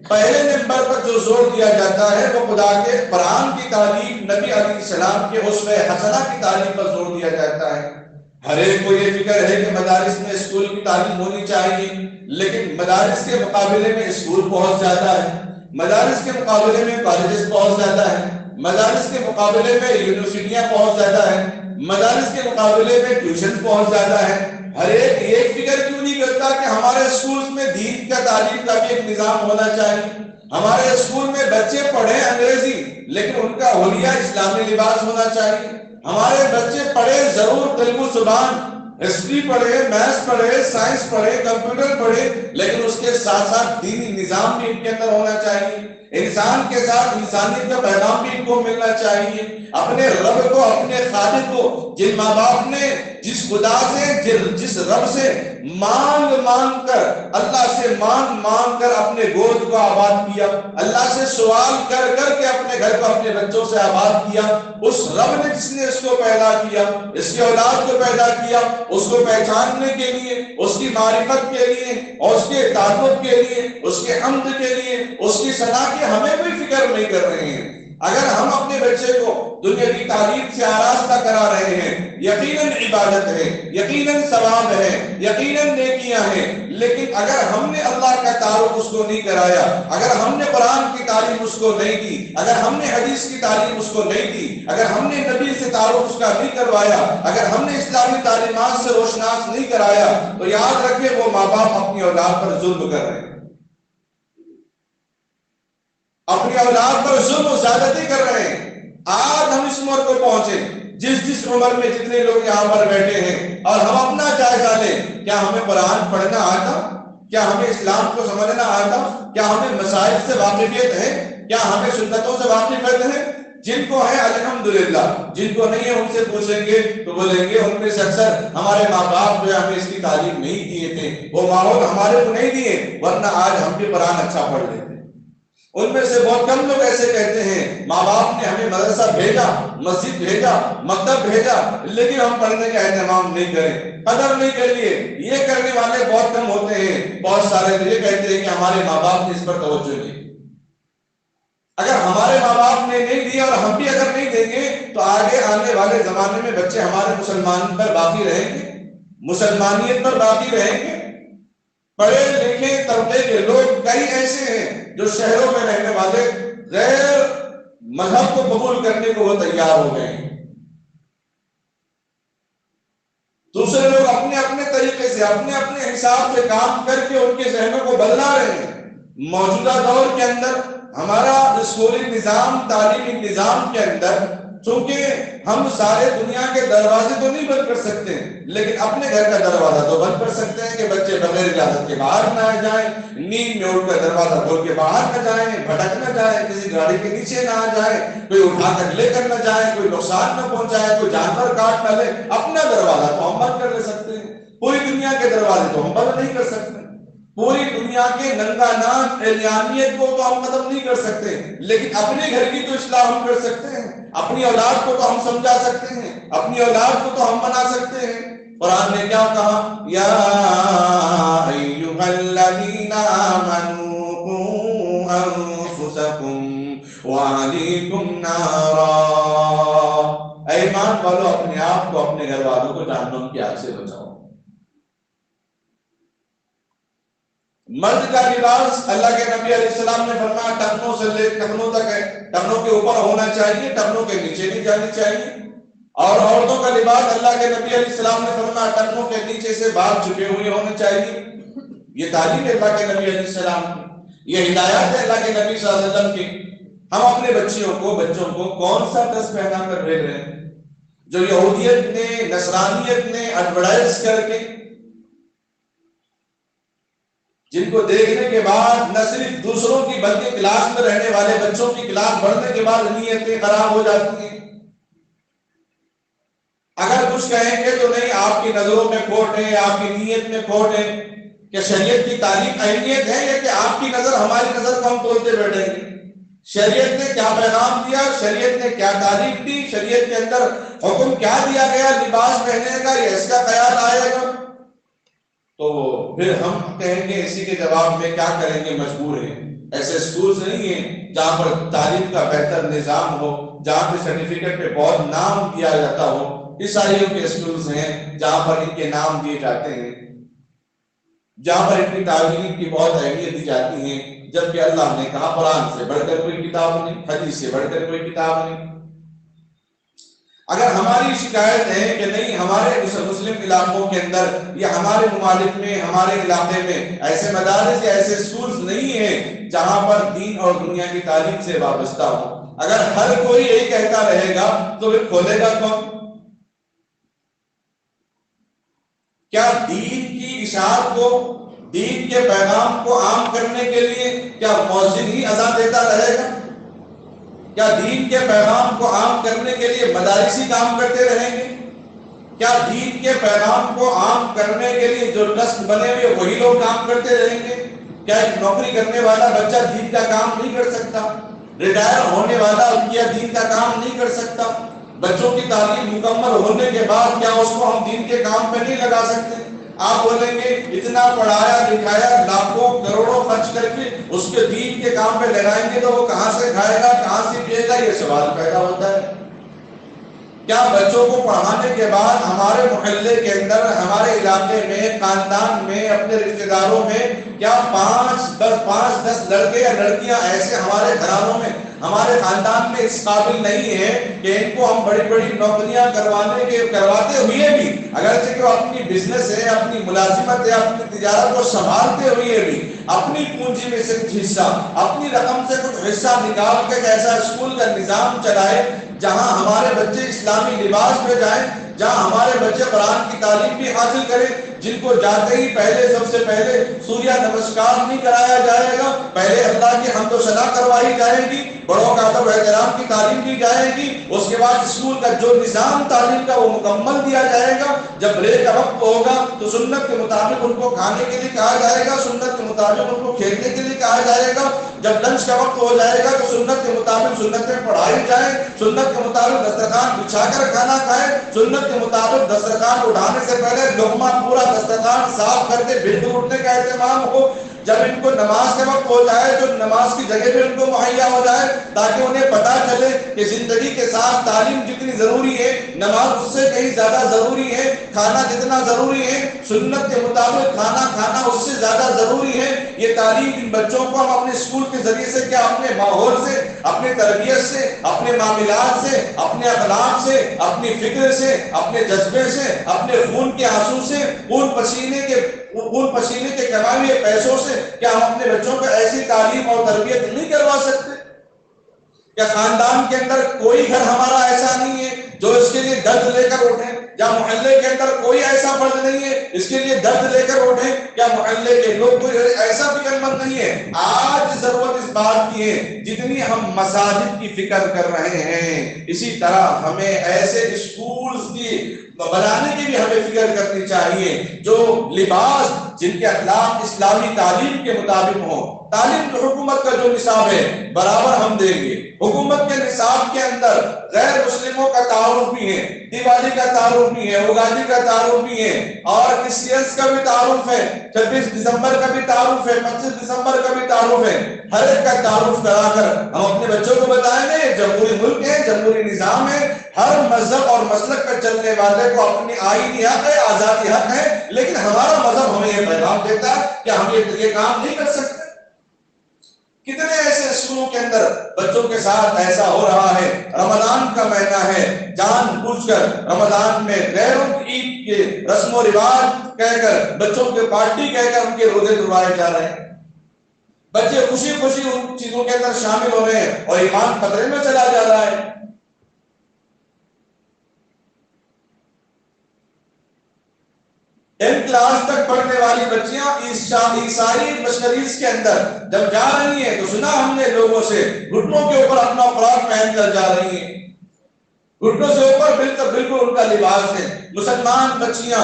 پہلے نمبر پر جو زور دیا جاتا ہے وہ خدا کے قرآن کی تعلیم، نبی علیہ السلام کے اسوہ حسنہ کی تعلیم پر زور دیا جاتا ہے۔ ہر ایک کو یہ فکر ہے کہ مدارس میں اسکول کی تعلیم ہونی چاہیے، لیکن مدارس کے مقابلے میں اسکول بہت زیادہ ہے، مدارس کے مقابلے میں کالجز بہت زیادہ ہے، مدارس کے مقابلے میں یونیورسٹیاں بہت زیادہ ہیں، مدارس کے مقابلے میں ٹیوشن بہت زیادہ ہے۔ ہر ایک یہ فکر کیوں نہیں کرتا کہ ہمارے اسکولز میں دین کا تعلیم کا بھی ایک نظام ہونا چاہیے، ہمارے اسکول میں بچے پڑھیں انگریزی لیکن ان کا حلیہ اسلامی لباس ہونا چاہیے، ہمارے بچے پڑھیں ضرور تیلگو زبان، ہسٹری پڑھے، میتھس پڑھے، سائنس پڑھے، کمپیوٹر پڑھے، لیکن اس کے ساتھ ساتھ دینی نظام بھی ان کے اندر ہونا چاہیے، انسان کے ساتھ انسانیت کا پیغام بھی ان کو ملنا چاہیے، اپنے رب کو، اپنے خالق کو، جن ماں باپ نے جس خدا سے، جس رب سے مانگ کر، اللہ سے مانگ کر اپنے گود کو آباد کیا، اللہ سے سوال کر کر کے اپنے گھر کو اپنے بچوں سے آباد کیا، اس رب نے جس نے اس کو پیدا کیا، اس کی اولاد کو پیدا کیا، اس کو پہچاننے کے لیے، اس کی معرفت کے لیے، اور اس کے تعلق کے لیے، اس کے حمد کے لیے، اس کی ثنا کی ہمیں کوئی فکر نہیں کر رہے ہیں۔ اگر ہم اپنے بچے کو دنیاوی تعلیم سے آراستہ کرا رہے ہیں، یقیناً عبادت ہے، یقیناً ثواب ہے، یقیناً نیکیاں ہیں، لیکن اگر ہم نے اللہ کا تعارف اس کو نہیں کرایا، اگر ہم نے قرآن کی تعلیم اس کو نہیں دی، اگر ہم نے حدیث کی تعلیم اس کو نہیں دی، اگر ہم نے نبی سے تعارف اس کا نہیں کروایا، اگر ہم نے اسلامی تعلیمات سے روشناس نہیں کرایا، تو یاد رکھیں وہ ماں باپ اپنی اولاد پر ظلم کر رہے ہیں، اپنی اولاد پر ظلم و زیادتی کر رہے ہیں۔ آج ہم اس عمر کو پہنچے، جس عمر میں جتنے لوگ یہاں پر بیٹھے ہیں، اور ہم اپنا جائزہ لیں، کیا ہمیں قرآن پڑھنا آتا؟ کیا ہمیں اسلام کو سمجھنا آتا؟ کیا ہمیں مسائل سے واقفیت ہے؟ کیا ہمیں سنتوں سے واقفیت ہے؟ جن کو ہے الحمدللہ، جن کو نہیں ہے ان سے پوچھیں گے تو بولیں گے ان میں سے اکثر ہمارے ماں باپ جو ہمیں اس کی تعلیم نہیں دیے تھے، وہ ماحول ہمارے کو نہیں دیے، ورنہ آج ہم بھی قرآن اچھا پڑھ لیتے۔ ان میں سے بہت کم لوگ ایسے کہتے ہیں ماں باپ نے ہمیں مدرسہ بھیجا، مسجد بھیجا، مکتب بھیجا، لیکن ہم پڑھنے کا اہتمام نہیں کریں، قدر نہیں کریے۔ یہ کرنے والے بہت کم ہوتے ہیں۔ بہت سارے یہ کہتے ہیں کہ ہمارے ماں باپ نے اس پر توجہ نہیں۔ اگر ہمارے ماں باپ نے نہیں دیا اور ہم بھی اگر نہیں دیں گے تو آگے آنے والے زمانے میں بچے ہمارے مسلمان پر باقی رہیں گے، مسلمانیت پر باقی رہیں گے۔ پڑھے لکھے طبقے کے لوگ کئی ایسے ہیں جو شہروں میں رہنے والے غیر مذہب کو قبول کرنے کو وہ تیار ہو گئے ہیں۔ دوسرے لوگ اپنے اپنے طریقے سے اپنے اپنے حساب سے کام کر کے ان کے ذہنوں کو بدلا رہے ہیں۔ موجودہ دور کے اندر ہمارا اسکولی نظام، تعلیمی نظام کے اندر، چونکہ ہم سارے دنیا کے دروازے تو نہیں بند کر سکتے، لیکن اپنے گھر کا دروازہ تو بند کر سکتے ہیں کہ بچے بغیر اجازت کے باہر نہ جائیں، نیند میں اٹھ کر دروازہ کھول کے باہر نہ جائیں، بھٹک نہ جائیں، کسی گاڑی کے نیچے نہ آ جائیں، کوئی اٹھا کر لے کر نہ جائیں، کوئی نقصان نہ پہنچائے، کوئی جانور کاٹ نہ لے۔ اپنا دروازہ تو ہم بند کر لے سکتے ہیں، پوری دنیا کے دروازے تو ہم بند نہیں کر سکتے۔ پوری دنیا کے ننگا نام اعلانیت کو تو ہم ختم نہیں کر سکتے، لیکن اپنے گھر کی تو اصلاح ہم کر سکتے ہیں، اپنی اولاد کو تو ہم سمجھا سکتے ہیں، اپنی اولاد کو تو ہم بنا سکتے ہیں۔ قرآن نے کیا کہا؟ یا ایھا الذین آمنوا قوا انفسکم واہلیکم نارا، اے ایمان والو اپنے آپ کو، اپنے گھر والوں کو جہنم کی آگ سے بچاؤ۔ مرد کا لباس اللہ کے نبی علیہ السلام نے فرمایا ٹخنوں سے لے ٹخنوں تک ہے، ٹخنوں کے اوپر ہونا چاہیے، ٹخنوں کے نیچے نہیں جانی چاہیے۔ اور عورتوں کا لباس اللہ کے نبی علیہ السلام نے فرمایا ٹخنوں کے نیچے سے بال چھپے ہوئے ہونے چاہیے۔ یہ تعلیم ہے اللہ کے نبی علیہ السلام کی، یہ ہدایات ہے اللہ کے نبی صلی اللہ علیہ وسلم کی۔ ہم اپنے بچوں کو کون سا ڈریس پہنا کر بھیج رہے ہیں جو یہودیت نے، نصرانیت نے ایڈورٹائز کر کے، جن کو دیکھنے کے بعد نہ صرف دوسروں کی بلکہ کلاس میں رہنے والے بچوں کی کلاس بڑھنے کے بعد نیتیں خراب ہو جاتی ہیں۔ اگر کچھ کہیں گے تو نہیں، آپ کی نظروں میں کھوٹ ہے، آپ کی نیت میں کھوٹ ہے۔ کہ شریعت کی تعلیم اہمیت ہے یا کہ آپ کی نظر ہماری نظر کو ہم تولتے بیٹھیں گے؟ شریعت نے کیا پیغام دیا، شریعت نے کیا تعلیم دی، شریعت کے اندر حکم کیا دیا گیا لباس پہننے کا، یا اس کا خیال آئے گا تو پھر ہم کہیں گے اسی کے جواب میں کیا کریں گے، مجبور ہیں۔ ایسے اسکولز نہیں ہیں جہاں پر تعلیم کا بہتر نظام ہو، جہاں پہ سرٹیفکیٹ پہ بہت نام دیا جاتا ہو۔ عیسائیوں کے اسکولز ہیں جہاں پر ان کے نام دیے جاتے ہیں، جہاں پر ان کی تعلیم کی بہت اہمیت دی جاتی ہے، جبکہ اللہ نے کہا قرآن سے بڑھ کر کوئی کتاب نہیں، حدیث سے بڑھ کر کوئی کتاب نہیں۔ اگر ہماری شکایت ہے کہ نہیں ہمارے مسلم علاقوں کے اندر یا ہمارے ممالک میں، ہمارے علاقے میں ایسے مدارس یا ایسے اسکولز نہیں ہیں جہاں پر دین اور دنیا کی تعلیم سے وابستہ ہو، اگر ہر کوئی یہی کہتا رہے گا تو پھر کھولے گا کون؟ کیا دین کی اشاعت کو، دین کے پیغام کو عام کرنے کے لیے کیا مؤذن ہی اذان دیتا رہے گا؟ کیا دین کے پیغام کو عام کرنے کے لیے مدارسی کام کرتے رہیں گے؟ کیا دین کے پیغام کو عام کرنے کے لیے جو ٹرسٹ بنے ہوئے وہی لوگ کام کرتے رہیں گے؟ کیا ایک نوکری کرنے والا بچہ دین کا کام نہیں کر سکتا؟ ریٹائر ہونے والا کیا دین کا کام نہیں کر سکتا؟ بچوں کی تعلیم مکمل ہونے کے بعد کیا اس کو ہم دین کے کام پہ نہیں لگا سکتے؟ آپ بولیں گے اتنا پڑھایا لکھایا، لاکھوں کروڑوں خرچ کر کے اس کے دین کے کام پہ لگائیں گے تو وہ کہاں سے کھائے گا، کہاں سے پیے گا، یہ سوال پیدا ہوتا ہے۔ کیا بچوں کو پڑھانے کے بعد ہمارے محلے کے اندر، ہمارے علاقے میں، خاندان میں، اپنے رشتہ داروں میں کیا 5-10 لڑکے یا لڑکیاں ایسے ہمارے گھرانوں میں، ہمارے خاندان میں اس قابل نہیں ہے کہ ان کو ہم بڑی بڑی نوکریاں کرواتے ہوئے بھی، اگرچہ کہ وہ اپنی بزنس ہے، اپنی ملازمت ہے، اپنی تجارت کو سنبھالتے ہوئے بھی اپنی پونجی میں سے کچھ حصہ، اپنی رقم سے کچھ حصہ نکال کے ایسا اسکول کا نظام چلائے جہاں ہمارے بچے اسلامی لباس میں جائیں، جہاں ہمارے بچے قرآن کی تعلیم بھی حاصل کریں، جن کو جاتے ہی سب سے پہلے سوریہ نمسکار نہیں کرایا جائے گا، پہلے اللہ کی حمد و ثنا کروائی جائے گی، بڑوں کا ادب و احترام کی تعلیم دی جائے گی، اس کے بعد اسکول کا جو نظام تعلیم کا وہ مکمل دیا جائے گا۔ جب بریک کا وقت ہوگا تو سنت کے مطابق ان کو کھانے کے لیے کہا جائے گا، سنت کے مطابق ان کو کھیلنے کے لیے کہا جائے گا۔ جب لنچ کا وقت ہو جائے گا تو سنت کے مطابق سنتیں پڑھائی جائیں، سنت کے مطابق دسترخوان بچھا کر کھانا کھائیں، سنت کے مطابق دسترخوان اٹھانے سے پہلے لقمہ پورا دسترخوان صاف کر کے بالکل اٹھنے کا اہتمام ہو۔ جب ان کو نماز کا وقت ہو جائے تو نماز کی جگہ بھی ان کو مہیا ہو جائے، تاکہ انہیں پتا چلے کہ زندگی کے ساتھ تعلیم جتنی ضروری ہے، نماز اس سے کہیں زیادہ ضروری ہے، کھانا جتنا ضروری ہے، سنت کے مطابق کھانا کھانا اس سے زیادہ ضروری ہے۔ یہ تعلیم ان بچوں کو ہم اپنے اسکول کے ذریعے سے، کیا اپنے ماحول سے، اپنے تربیت سے، اپنے معاملات سے، اپنے اخلاق سے، اپنی فکر سے، اپنے جذبے سے، اپنے خون کے آنسو سے، خون پسینے کے کمائے ہوئے پیسوں سے، کیا ہم اپنے بچوں کو ایسی تعلیم اور تربیت نہیں کروا سکتے؟ کیا خاندان کے اندر کوئی گھر ہمارا ایسا نہیں ہے جو اس کے لیے درد لے کر اٹھے؟ کیا محلے کے اندر کوئی ایسا فرد نہیں ہے اس کے لیے درد لے کر اٹھے؟ کیا محلے کے لوگ کوئی ایسا فکر مند نہیں ہے؟ آج ضرورت اس بات کی ہے، جتنی ہم مساجد کی فکر کر رہے ہیں اسی طرح ہمیں ایسے اسکولز کی بنانے کی بھی ہمیں فکر کرنی چاہیے جو لباس، جن کے اخلاق اسلامی تعلیم کے مطابق ہوں۔ تعلیم حکومت کا جو نصاب ہے برابر ہم دیں گے۔ حکومت کے نصاب کے اندر غیر مسلموں کا تعارف بھی ہے، دیوالی کا تعارف بھی ہے، اگادی کا تعارف بھی ہے، اور کرسچنز کا بھی تعارف ہے، 26 دسمبر کا بھی تعارف ہے، 25 دسمبر کا بھی تعارف ہے۔ ہر ایک کا تعارف کرا کر ہم اپنے بچوں کو بتائیں گے جمہوری ملک ہے، جمہوری نظام ہے، ہر مذہب اور مسلک پر چلنے والے کو اپنی آئینی حق ہے، آزادی حق ہے، لیکن ہمارا مذہب ہمیں یہ پیغام دیتا ہے کہ ہم یہ کام نہیں کر سکتے۔ کتنے ایسے اسکولوں کے اندر بچوں کے ساتھ ایسا ہو رہا ہے، رمضان کا مہینہ ہے، جان بوجھ کر رمضان میں غیروں کی عید کے رسم و رواج کہہ کر، بچوں کے پارٹی کہہ کر ان کے روزے توڑائے جا رہے ہیں۔ بچے خوشی خوشی ان چیزوں کے اندر شامل ہو رہے ہیں اور ایمان خطرے میں چلا جا رہا ہے۔ 10 کلاس تک پڑھنے والی بچیاں عیسائی مشنریز کے اندر جب جا رہی ہیں تو سنا ہم نے لوگوں سے گھٹنوں کے اوپر اپنا فراق پہن کر جا رہی ہیں، گھٹنوں سے اوپر بالکل ان کا لباس ہے۔ مسلمان بچیاں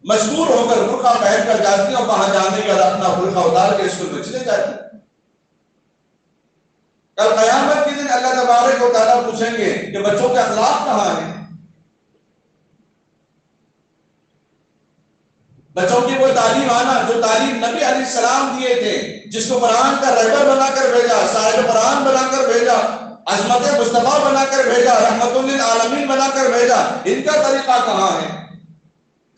مجبور ہو کر برقع پہن کر جاتی ہیں اور وہاں جانے کے بعد اپنا برقع اتار کے اسکول میں چلے جاتی ہیں۔ کل قیامت کے دن اللہ تبارک و تعالیٰ پوچھیں گے کہ بچوں کے اخلاق کہاں ہیں؟ بچوں کی وہ تعلیم آنا جو تعلیم نبی علیہ السلام دیے تھے، جس کو قرآن کا رہبر بنا کر بھیجا، صاحب قرآن بنا کر بھیجا، عظمت مصطفیٰ بنا کر بھیجا، رحمت للعالمین بنا کر بھیجا، ان کا طریقہ کہاں ہے؟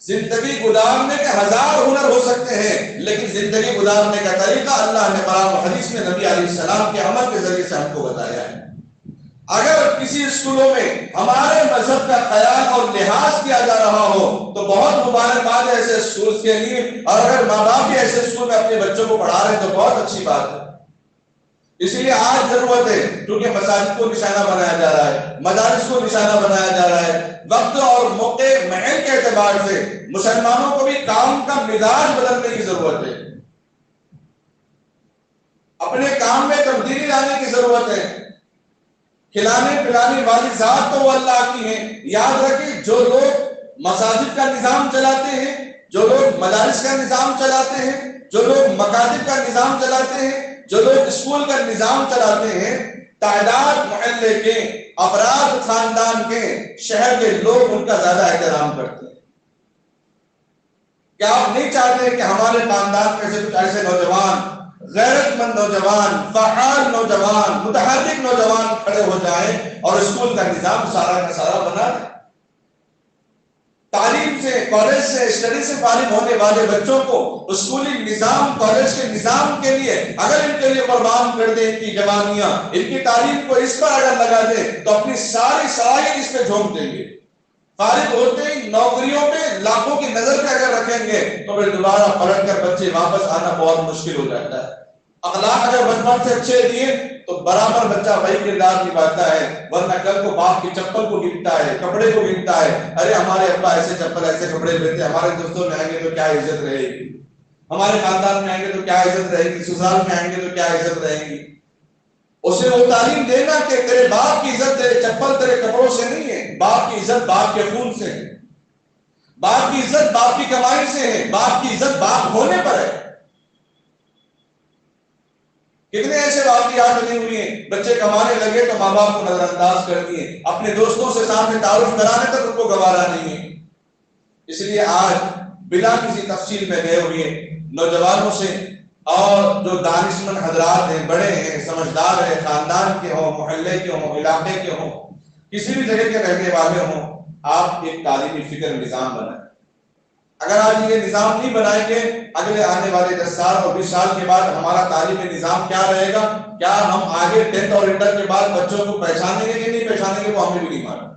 زندگی گزارنے کے 1000 ہنر ہو سکتے ہیں، لیکن زندگی گزارنے کا طریقہ اللہ نے قرآن و حدیث میں نبی علیہ السلام کے عمل کے ذریعے سے ہم کو بتایا ہے۔ اگر کسی اسکولوں میں ہمارے مذہب کا خیال اور لحاظ کیا جا رہا ہو تو بہت مبارکباد ہے ایسے اسکول کے لیے، اور اگر ماں باپ بھی ایسے اسکول میں اپنے بچوں کو پڑھا رہے ہیں تو بہت اچھی بات ہے۔ اسی لیے آج ضرورت ہے، کیونکہ مساجد کو نشانہ بنایا جا رہا ہے، مدارس کو نشانہ بنایا جا رہا ہے، وقت اور موقع محل کے اعتبار سے مسلمانوں کو بھی کام کا مزاج بدلنے کی ضرورت ہے، اپنے کام میں تبدیلی لانے کی ضرورت ہے۔ کھلانے پلانے والی ذات تو وہ اللہ کی ہے۔ یاد رکھیں، جو لوگ مساجد کا نظام چلاتے ہیں، جو لوگ مدارس کا نظام چلاتے ہیں، جو لوگ مکاتب کا نظام چلاتے ہیں، جو لوگ اسکول کا نظام چلاتے ہیں، تعداد محلے کے افراد، خاندان کے، شہر کے لوگ ان کا زیادہ احترام کرتے ہیں۔ کیا آپ نہیں چاہتے کہ ہمارے خاندان میں سے کچھ ایسے نوجوان غیرت مند نوجوان، فعال نوجوان، متحرک نوجوان کھڑے ہو جائیں اور اسکول کا نظام سارا کا سارا بنا دیں۔ تعلیم سے، کالج سے، اسٹڈی سے فارغ ہونے والے بچوں کو اسکولی نظام، کالج کے نظام کے لیے اگر ان کے لیے قربان کر دیں، ان کی جوانیاں، ان کی تعلیم کو اس پر اگر لگا دیں تو اپنی ساری صلاحیت اس پہ جھونک دیں گے۔ فارغ ہوتے ہی نوکریوں پہ لاکھوں کی نظر پہ اگر رکھیں گے تو پھر دوبارہ پلٹ کر بچے واپس آنا بہت مشکل ہو جاتا ہے۔ اخلاق اگر بچپن سے اچھے دیے تو برابر بچہ وہی کردار نبھاتا ہے، ورنہ کل کو باپ کی چپل کو گنتا ہے، کپڑے کو گنتا ہے، ارے ہمارے ابا ایسے چپل ایسے کپڑے پہنتے، ہمارے دوستوں میں آئیں گے تو کیا عزت رہے گی، ہمارے خاندان میں آئیں گے تو کیا عزت رہے گی، سسرال میں آئیں گے تو کیا عزت رہے گی۔ اسے وہ تعلیم دینا کہ تیرے باپ کی عزت تیرے چپل تیرے کپڑوں سے نہیں ہے، باپ کی عزت باپ کے خون سے ہے، باپ کی عزت باپ کی کمائی سے ہے، باپ کی عزت باپ ہونے پر ہے۔ کتنے ایسے واقعات بنے ہوئے ہیں، بچے کمانے لگے تو ماں باپ کو نظر انداز کر دیے، اپنے دوستوں سے سامنے تعارف کرانے تک ان کو گوارا نہیں ہے۔ اس لیے آج بلا کسی تفصیل میں گئے ہوئے نوجوانوں سے اور جو دانشمند حضرات ہیں، بڑے ہیں، سمجھدار ہیں، خاندان کے ہوں، محلے کے ہوں، علاقے کے ہوں، کسی بھی جگہ کے رہنے والے ہوں، آپ ایک تعلیمی فکر نظام بنائیں۔ اگر آج یہ نظام نہیں بنائیں گے، اگلے آنے والے 10 سال اور 20 سال کے بعد ہمارا تعلیمی نظام کیا رہے گا؟ کیا ہم آگے 10th اور انٹر کے بعد بچوں کو پہچانیں گے کہ نہیں پہچانیں گے، وہ ہمیں بھی نہیں معلوم۔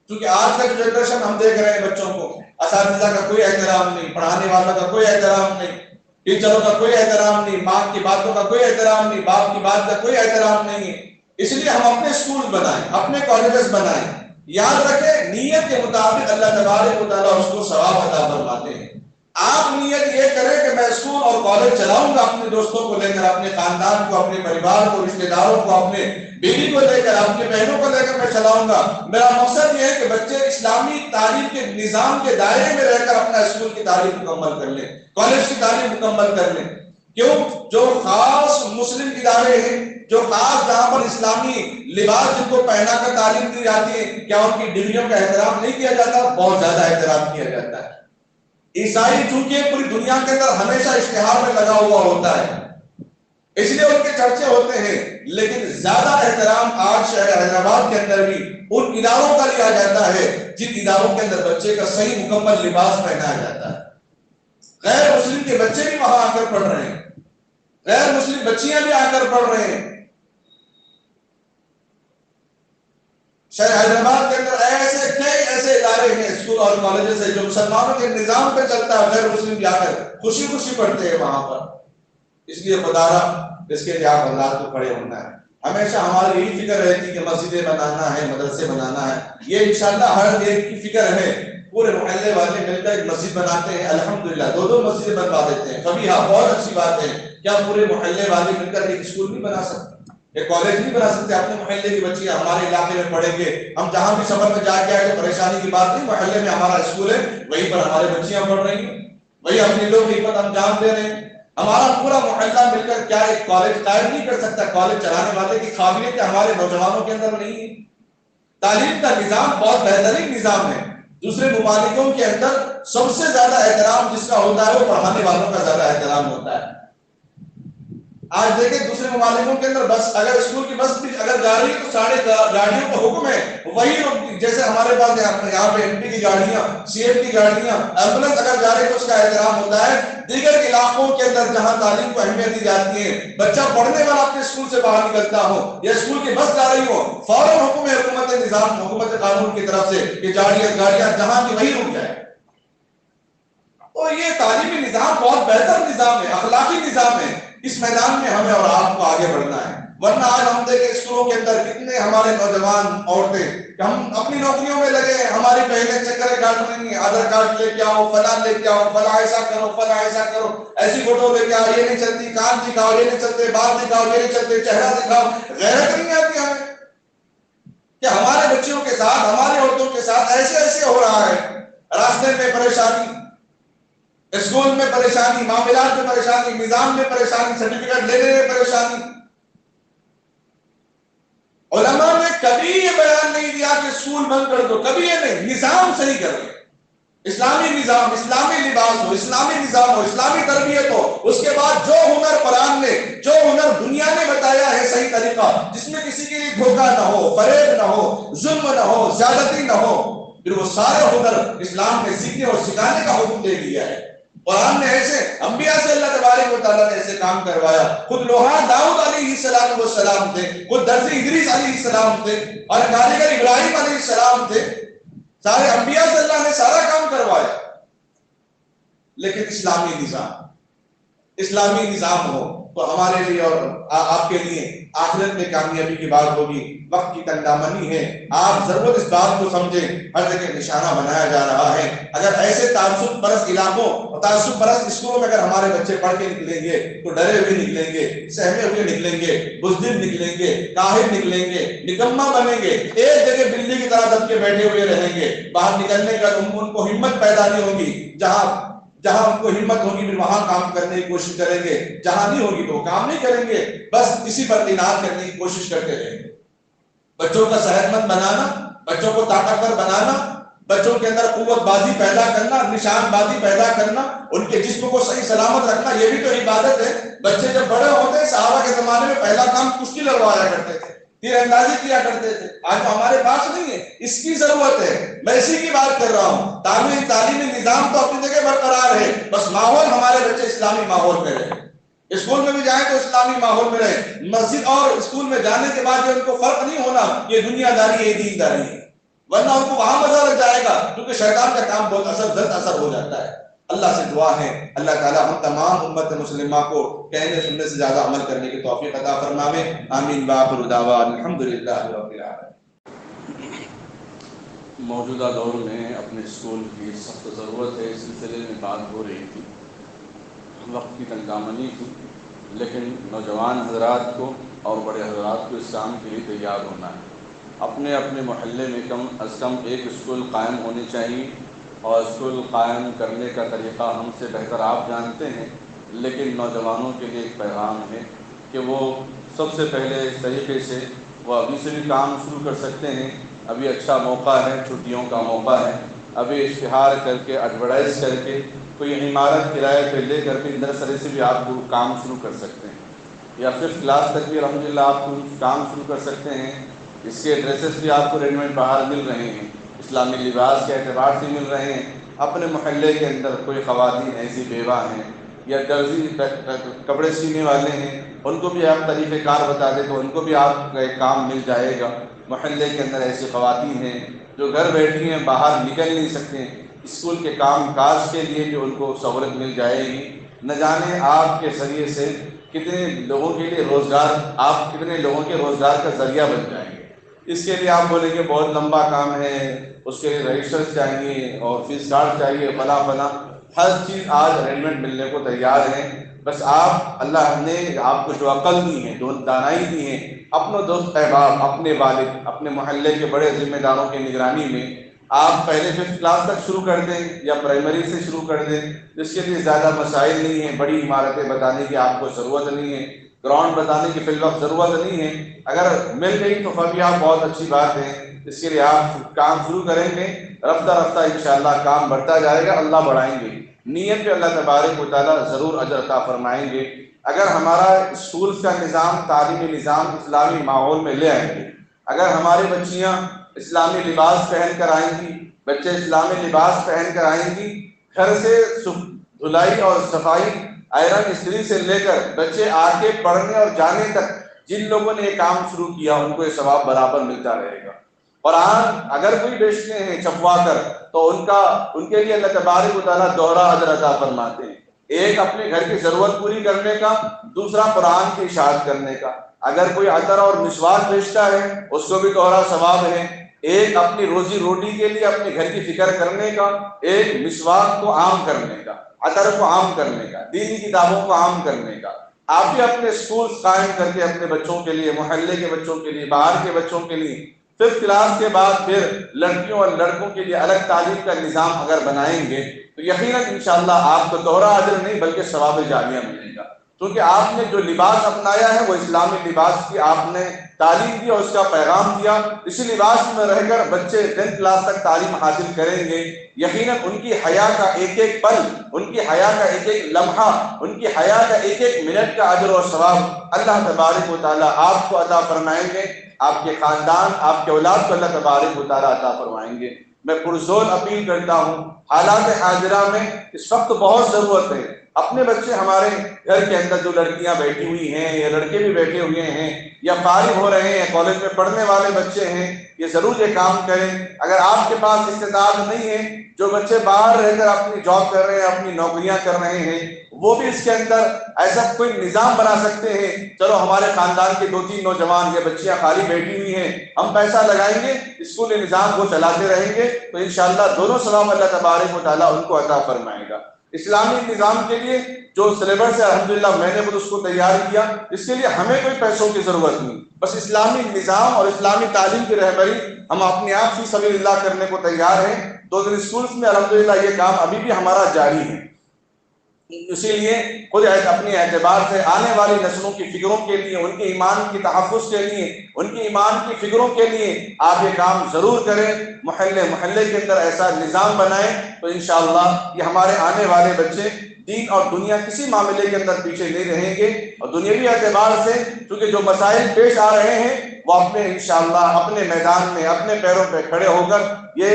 کیونکہ آج کا جو جنریشن ہم دیکھ رہے ہیں، بچوں کو اساتذہ کا کوئی احترام نہیں، پڑھانے والوں کا کوئی احترام نہیں، ٹیچروں کا کوئی احترام نہیں، ماں کی باتوں کا کوئی احترام نہیں، باپ کی بات کا کوئی احترام نہیں ہے۔ اس لیے ہم اپنے اسکول بنائیں، اپنے کالجز بنائیں، یاد رکھیں نیت کے مطابق اللہ تبارک و تعالیٰ اس کو ثواب عطا فرماتے ہیں۔ آپ نیت یہ کریں کہ میں اسکول اور کالج چلاؤں گا اپنے دوستوں کو لے کر، اپنے خاندان کو، اپنے پریوار کو، رشتہ داروں کو، اپنے بیوی کو لے کر، اپنی بہنوں کو لے کر میں چلاؤں گا۔ میرا مقصد یہ ہے کہ بچے اسلامی تعلیم کے نظام کے دائرے میں رہ کر اپنا اسکول کی تعلیم مکمل کر لیں، کالج کی تعلیم مکمل کر لیں۔ کیوں؟ جو خاص مسلم ادارے ہیں، جو خاص جہاں پر اسلامی لباس جن کو پہنا کر تعلیم دی جاتی ہے، کیا ان کی ڈگریوں کا احترام نہیں کیا جاتا؟ بہت زیادہ احترام کیا جاتا ہے۔ عیسائی چونکہ پوری دنیا کے اندر ہمیشہ اشتہار میں لگا ہوا ہوتا ہے، اس لیے ان کے چرچے ہوتے ہیں، لیکن زیادہ احترام آج شہر حیدرآباد کے اندر بھی ان اداروں کا لیا جاتا ہے جن اداروں کے اندر بچے کا صحیح مکمل لباس پہنایا جاتا ہے۔ غیر مسلم کے بچے بھی وہاں آ کر پڑھ رہے ہیں، غیر مسلم بچیاں بھی آ کر پڑھ رہے ہیں۔ شہر حیدرآباد کے اندر ایسے ادارے ہیں، اسکول اور کالجز ہیں جو مسلمانوں کے نظام پہ چلتا ہے، غیر مسلم جا کر خوشی خوشی پڑھتے ہیں وہاں پر۔ اس لیے خدا را اس کے لیے آپ حضرات کو کھڑے ہونا ہے۔ ہمیشہ ہماری یہی فکر رہتی کہ مسجدیں بنانا ہے، مدرسے بنانا ہے، یہ انشاءاللہ ہر ایک کی فکر ہے۔ پورے محلے والے مل کر ایک مسجد بناتے ہیں، الحمدللہ 2 مسجدیں بنوا دیتے ہیں، کبھی ہاں بہت اچھی بات ہے۔ کیا پورے محلے والے مل کر ایک اسکول نہیں بنا سکتے، ایک کالج نہیں بنا سکتے؟ اپنے محلے کی بچیاں ہمارے علاقے میں پڑھیں گے، ہم جہاں بھی سفر میں جا کے آئے تو پریشانی کی بات نہیں، محلے میں ہمارا اسکول ہے، وہیں پر ہمارے بچیاں پڑھ رہی ہیں، وہی اپنی لوگ خدمت انجام دے رہے ہیں۔ ہمارا پورا محلہ مل کر کیا ایک کالج قائم نہیں کر سکتا؟ کالج چلانے والے کی قابلیت ہمارے نوجوانوں کے اندر نہیں ہے؟ تعلیم کا نظام بہت بہترین نظام ہے۔ دوسرے ممالکوں کے اندر سب سے زیادہ احترام جس کا ہوتا ہے وہ پڑھانے والوں کا زیادہ احترام ہوتا ہے۔ آج دیکھیں دوسرے ممالکوں کے اندر بس اگر اسکول کی بس بھی اگر جا رہی ہے تو سارے گاڑیوں کا حکم ہے وہی، جیسے ہمارے پاس یہاں پہ MP کی گاڑیاں، CM کی گاڑیاں، ایمبولینس اگر جا رہی ہے تو اس کا احترام ہوتا ہے۔ دیگر علاقوں کے اندر جہاں تعلیم کو اہمیت دی جاتی ہے، بچہ پڑھنے والا اپنے اسکول سے باہر نکلتا ہو یا اسکول کی بس جا رہی ہو، فوراً حکم ہے حکومت نظام، حکومت قانون کی طرف سے کہ گاڑیاں جہاں کی وہی رک جائے۔ تو یہ تعلیمی نظام بہت بہتر نظام ہے، اخلاقی نظام ہے۔ اس میدان میں ہمیں اور آپ کو آگے بڑھنا ہے، ورنہ آج ہم دیکھیں اسکولوں کے اندر کتنے ہمارے نوجوان عورتیں کہ ہم اپنی نوکریوں میں لگے ہیں، ہماری بہنیں چکر کاٹ رہی ہیں، آدھار کارڈ لے کے آؤ، فلاں لے کے آؤ، فلاں ایسا کرو، فلاں ایسا کرو، ایسی فوٹو لے کے آؤ، یہ نہیں چلتی، کان دکھاؤ، یہ نہیں چلتے، بال دکھاؤ، یہ نہیں چلتے، چہرہ دکھاؤ۔ غیرت نہیں آتی ہمیں کہ ہمارے بچیوں کے ساتھ، ہماری عورتوں کے ساتھ ایسے ہو رہا ہے؟ راستے میں پریشانی، اسکول میں پریشانی، معاملات میں پریشانی، نظام میں پریشانی، سرٹیفکیٹ لینے میں پریشانی۔ علماء نے کبھی یہ بیان نہیں دیا کہ اسکول بند کر دو، کبھی یہ نہیں، نظام صحیح کر لیں، اسلامی نظام، اسلامی لباس ہو، اسلامی نظام ہو، اسلامی تربیت ہو، اس کے بعد جو ہنر قرآن نے طریقہ جس میں کسی کے لیے دھوکہ نہ ہو، فریب نہ ہو، ظلم نہ ہو، زیادتی نہ ہو، پھر وہ سارے ہنر اسلام نے سیکھنے اور سکھانے کا حکم دے دیا ہے۔ قرآن نے ایسے انبیاء سے اللہ تبارک و تعالیٰ نے ایسے کام کروایا۔ خود لوہار داؤد علیہ السلام تھے، خود درزی ادریس علیہ السلام تھے، اور کاریگر ابراہیم علیہ السلام تھے۔ سارے انبیاء سے اللہ نے سارا کام کروایا، لیکن اسلامی نظام ہو تو ہمارے لیے اور آپ کے لیے آخرت میں کامیابی کی بات ہوگی۔ وقت کی تنگدامنی ہے، آپ ضرورت اس بات کو سمجھیں، ہر جگہ نشانہ بنایا جا رہا ہے۔ اگر ایسے تعصب پرست علاقوں اور تعصب پرست اسکولوں میں اگر ہمارے بچے پڑھ کے نکلیں گے تو ڈرے ہوئے نکلیں گے، سہمے ہوئے نکلیں گے، بزدل نکلیں گے، کاہل نکلیں گے، نکما بنیں گے، ایک جگہ بلی کی طرح دب کے بیٹھے ہوئے رہیں گے۔ باہر نکلنے کا ان کو ہمت پیدا نہیں ہوگی، جہاں ان کو ہمت ہوگی پھر وہاں کام کرنے کی کوشش کریں گے، جہاں نہیں ہوگی تو وہ کام نہیں کریں گے، بس اسی پر تعینات کرنے کی کوشش کرتے رہیں گے۔ بچوں کا صحت مند بنانا، بچوں کو طاقتور بنانا، بچوں کے اندر قوت بازی پیدا کرنا، نشان بازی پیدا کرنا، ان کے جسم کو صحیح سلامت رکھنا، یہ بھی تو عبادت ہے۔ بچے جب بڑے ہوتے ہیں، صحابہ کے زمانے میں پہلا کام کشتی لڑوایا کرتے تھے، تیر اندازی کیا کرتے تھے۔ آج تو ہمارے پاس نہیں ہے، اس کی ضرورت ہے۔ میں اسی کی بات کر رہا ہوں۔ تعلیمی نظام تو اپنی جگہ برقرار ہے، بس ماحول ہمارے بچے اسلامی ماحول میں رہے۔ اسکول میں بھی جائیں تو اسلامی ماحول میں رہے۔ مسجد اور اسکول میں جانے کے بعد جو ان کو فرق نہیں ہونا یہ دنیا داری ہے، یہ دین داری ہے، ورنہ ان کو وہاں مزہ لگ جائے گا، کیونکہ شیطان کا کام بہت زد اثر ہو جاتا ہے۔ اللہ سے دعا ہے اللہ تعالی ہم تمام امت مسلمہ کو کہنے سننے سے زیادہ عمل کرنے کی توفیق عطا فرماوے۔ آمین وآخر دعوانا الحمدللہ رب العالمین۔ موجودہ دور میں اپنے اسکول کی سخت ضرورت ہے، اس سلسلے میں بات ہو رہی تھی۔ وقت کی تنگدامنی تھی، لیکن نوجوان حضرات کو اور بڑے حضرات کو اس کام کے لیے تیار ہونا ہے۔ اپنے اپنے محلے میں کم از کم ایک اسکول قائم ہونے چاہیے، اور اسکول قائم کرنے کا طریقہ ہم سے بہتر آپ جانتے ہیں، لیکن نوجوانوں کے لیے ایک پیغام ہے کہ وہ سب سے پہلے اس طریقے سے وہ ابھی سے بھی کام شروع کر سکتے ہیں۔ ابھی اچھا موقع ہے، چھٹیوں کا موقع ہے، ابھی اشتہار کر کے ایڈورٹائز کر کے کوئی عمارت کرائے پہ لے کر کے نرسری سے بھی آپ کو کام شروع کر سکتے ہیں، یا 5th کلاس تک بھی الحمدللہ آپ کو کام شروع کر سکتے ہیں۔ اس کے ڈریسز بھی آپ کو ریڈی میڈ باہر مل رہے ہیں، اسلامی لباس کے اعتبار سے مل رہے ہیں۔ اپنے محلے کے اندر کوئی خواتین ایسی بیوہ ہیں یا درزی کپڑے سینے والے ہیں، ان کو بھی آپ طریقہ کار بتا دیں تو ان کو بھی آپ کا ایک کام مل جائے گا۔ محلے کے اندر ایسی خواتین ہیں جو گھر بیٹھی ہیں، باہر نکل نہیں سکتے ہیں، اسکول کے کام کاج کے لیے بھی ان کو سہولت مل جائے گی۔ نہ جانے آپ کے ذریعے سے کتنے لوگوں کے لیے آپ کتنے لوگوں کے روزگار کا ذریعہ بن جائیں گے۔ اس کے لیے آپ بولیں گے بہت لمبا کام ہے، اس کے لیے رجسٹر چاہیے اور فیس کارڈ چاہیے، فلاں ہر چیز آج ارینجمنٹ ملنے کو تیار ہے۔ بس اللہ نے آپ کو جو عقل دی ہے، جو دانائی دی ہے، اپنے دوست احباب، اپنے والد، اپنے محلے کے بڑے ذمہ داروں کی نگرانی میں آپ پہلے 5th کلاس تک شروع کر دیں یا پرائمری سے شروع کر دیں، جس کے لیے زیادہ مسائل نہیں ہیں، بڑی عمارتیں بتانے کی آپ کو ضرورت نہیں ہے، گراؤنڈ بتانے کی فی الوقت ضرورت نہیں ہے۔ اگر مل گئی تو فبیہا بہت اچھی بات ہے، اس کے لیے آپ کام شروع کریں گے، رفتہ رفتہ انشاءاللہ کام بڑھتا جائے گا، اللہ بڑھائیں گے۔ نیت پہ اللہ تبارک و تعالیٰ ضرور اجر عطا فرمائیں گے۔ اگر ہمارا اسکولز کا نظام، تعلیمی نظام اسلامی ماحول میں لے آئیں گے، اگر ہماری بچیاں اسلامی لباس پہن کر آئیں گی، بچے اسلامی لباس پہن کر آئیں گی، گھر سے دھلائی اور صفائی آئرن استری سے لے کر بچے آ کے پڑھنے اور جانے تک جن لوگوں نے یہ کام شروع کیا ان کو یہ ثواب برابر ملتا رہے گا۔ قرآن اگر کوئی بیچتے ہیں چھپوا کر تو ان کے لیے اللہ تبارک و تعالیٰ دوہرا اجر عطا فرماتے ہیں، ایک اپنے گھر کی ضرورت پوری کرنے کا، دوسرا قرآن کی اشاعت کرنے کا۔ اگر کوئی عطر اور مسواک بیچتا ہے اس کو بھی دوہرا ثواب ہے، ایک اپنی روزی روٹی کے لیے اپنے گھر کی فکر کرنے کا، ایک مسواک کو عام کرنے کا، عطر کو عام کرنے کا، دینی کتابوں کو عام کرنے کا۔ آپ بھی اپنے اسکول قائم کر کے اپنے بچوں کے لیے، محلے کے بچوں کے لیے، باہر کے بچوں کے لیے 5th کلاس کے بعد پھر لڑکیوں اور لڑکوں کے لیے الگ تعلیم کا نظام اگر بنائیں گے تو یقیناً انشاءاللہ آپ کو دوہرا اجر نہیں بلکہ ثواب جاریہ ملے گا۔ کیونکہ آپ نے جو لباس اپنایا ہے وہ اسلامی لباس کی آپ نے تعلیم دی اور اس کا پیغام دیا. اسی لباس میں رہ کر بچے 10th کلاس تک تعلیم حاصل کریں گے. یقیناً ان کی حیا کا ایک ایک پل، ان کی حیا کا ایک ایک لمحہ، ان کی حیا کا ایک ایک منٹ کا اجر و ثواب اللہ تبارک و تعالیٰ آپ کو عطا فرمائیں گے، آپ کے خاندان، آپ کے اولاد کو اللہ تبارک و تعالیٰ عطا فرمائیں گے. میں پرزور اپیل کرتا ہوں، حالات حاضرہ میں اس وقت بہت ضرورت ہے. اپنے بچے ہمارے گھر کے اندر جو لڑکیاں بیٹھی ہوئی ہیں یا لڑکے بھی بیٹھے ہوئے ہیں یا فارغ ہو رہے ہیں، کالج میں پڑھنے والے بچے ہیں، یہ ضرور یہ کام کریں. اگر آپ کے پاس استطاعت نہیں ہے، جو بچے باہر رہ کر اپنی جاب کر رہے ہیں، اپنی نوکریاں کر رہے ہیں، وہ بھی اس کے اندر ایسا کوئی نظام بنا سکتے ہیں. چلو ہمارے خاندان کے 2-3 نوجوان یا بچیاں خالی بیٹھی ہوئی ہیں، ہم پیسہ لگائیں گے، اسکول نظام کو چلاتے رہیں گے، تو انشاءاللہ دونوں ثواب اللہ تبارک و تعالیٰ ان کو عطا فرمائے گا. اسلامی نظام کے لیے جو سلیبس ہے الحمدللہ میں نے خود اس کو تیار کیا، اس کے لیے ہمیں کوئی پیسوں کی ضرورت نہیں، بس اسلامی نظام اور اسلامی تعلیم کی رہبری ہم اپنے آپ فی سبیل اللہ کرنے کو تیار ہیں. 2 اسکولز میں الحمدللہ یہ کام ابھی بھی ہمارا جاری ہے. اسی لیے خود اپنے اعتبار سے آنے والی نسلوں کی فکروں کے لیے، ان کے ایمان کی تحفظ کے لیے، ان کے ایمان کی فکروں کے لیے آپ یہ کام ضرور کریں. محلے کے اندر ایسا نظام بنائیں تو انشاءاللہ یہ ہمارے آنے والے بچے دین اور دنیا کسی معاملے کے اندر پیچھے نہیں رہیں گے. اور دنیاوی اعتبار سے چونکہ جو مسائل پیش آ رہے ہیں وہ اپنے انشاءاللہ اپنے میدان میں اپنے پیروں پہ کھڑے ہو کر یہ